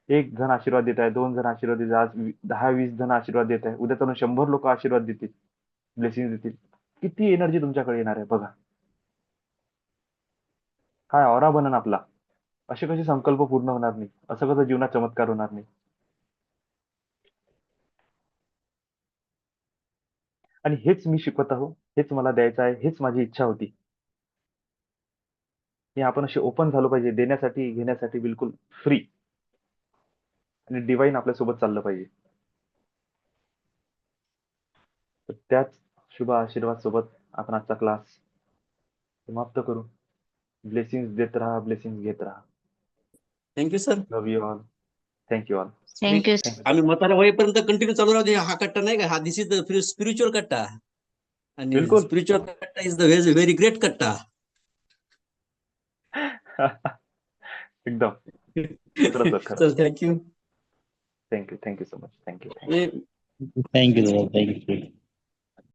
एक जण आशीर्वाद देत आहे, 2 जण आशीर्वाद देत आहे, आज 10-20 जण आशीर्वाद देत आहे. उद्या चालून 100 लोक आशीर्वाद देतील, ब्लेसिंग देतील. किती एनर्जी तुमच्याकडे येणार आहे बघा. काय ऑरा बनन आपला. असे कसे संकल्प पूर्ण होणार नाही? असं कसं जीवनात चमत्कार होणार नाही? आणि हेच मी शिकवत आहो, हेच मला द्यायचं आहे, हेच माझी इच्छा होती. की आपण असे ओपन झालो पाहिजे, देण्यासाठी, घेण्यासाठी बिलकुल फ्री. आणि डिवाइन आपल्यासोबत चाललं पाहिजे. तर त्याच शुभ आशीर्वाद सोबत आपण आजचा क्लास समाप्त करू. ब्लेसिंग्स देत राहा, ब्लेसिंग्स घेत राहा. Thank you sir. Love you all. Thank you all. Thank you. आम्ही म्हातारा वयपर्यंत कंटिन्यू चालू राहू दे. हा कट्टा नाही का, हा दिस इज द स्पिरिच्युअल कट्टा. आणि बिलकुल. स्पिरिच्युअल कट्टा इज द व्हेरी ग्रेट कट्टा. एकदम खरंच खरं. Sir thank you. Thank you so much. Thank you. Thank you.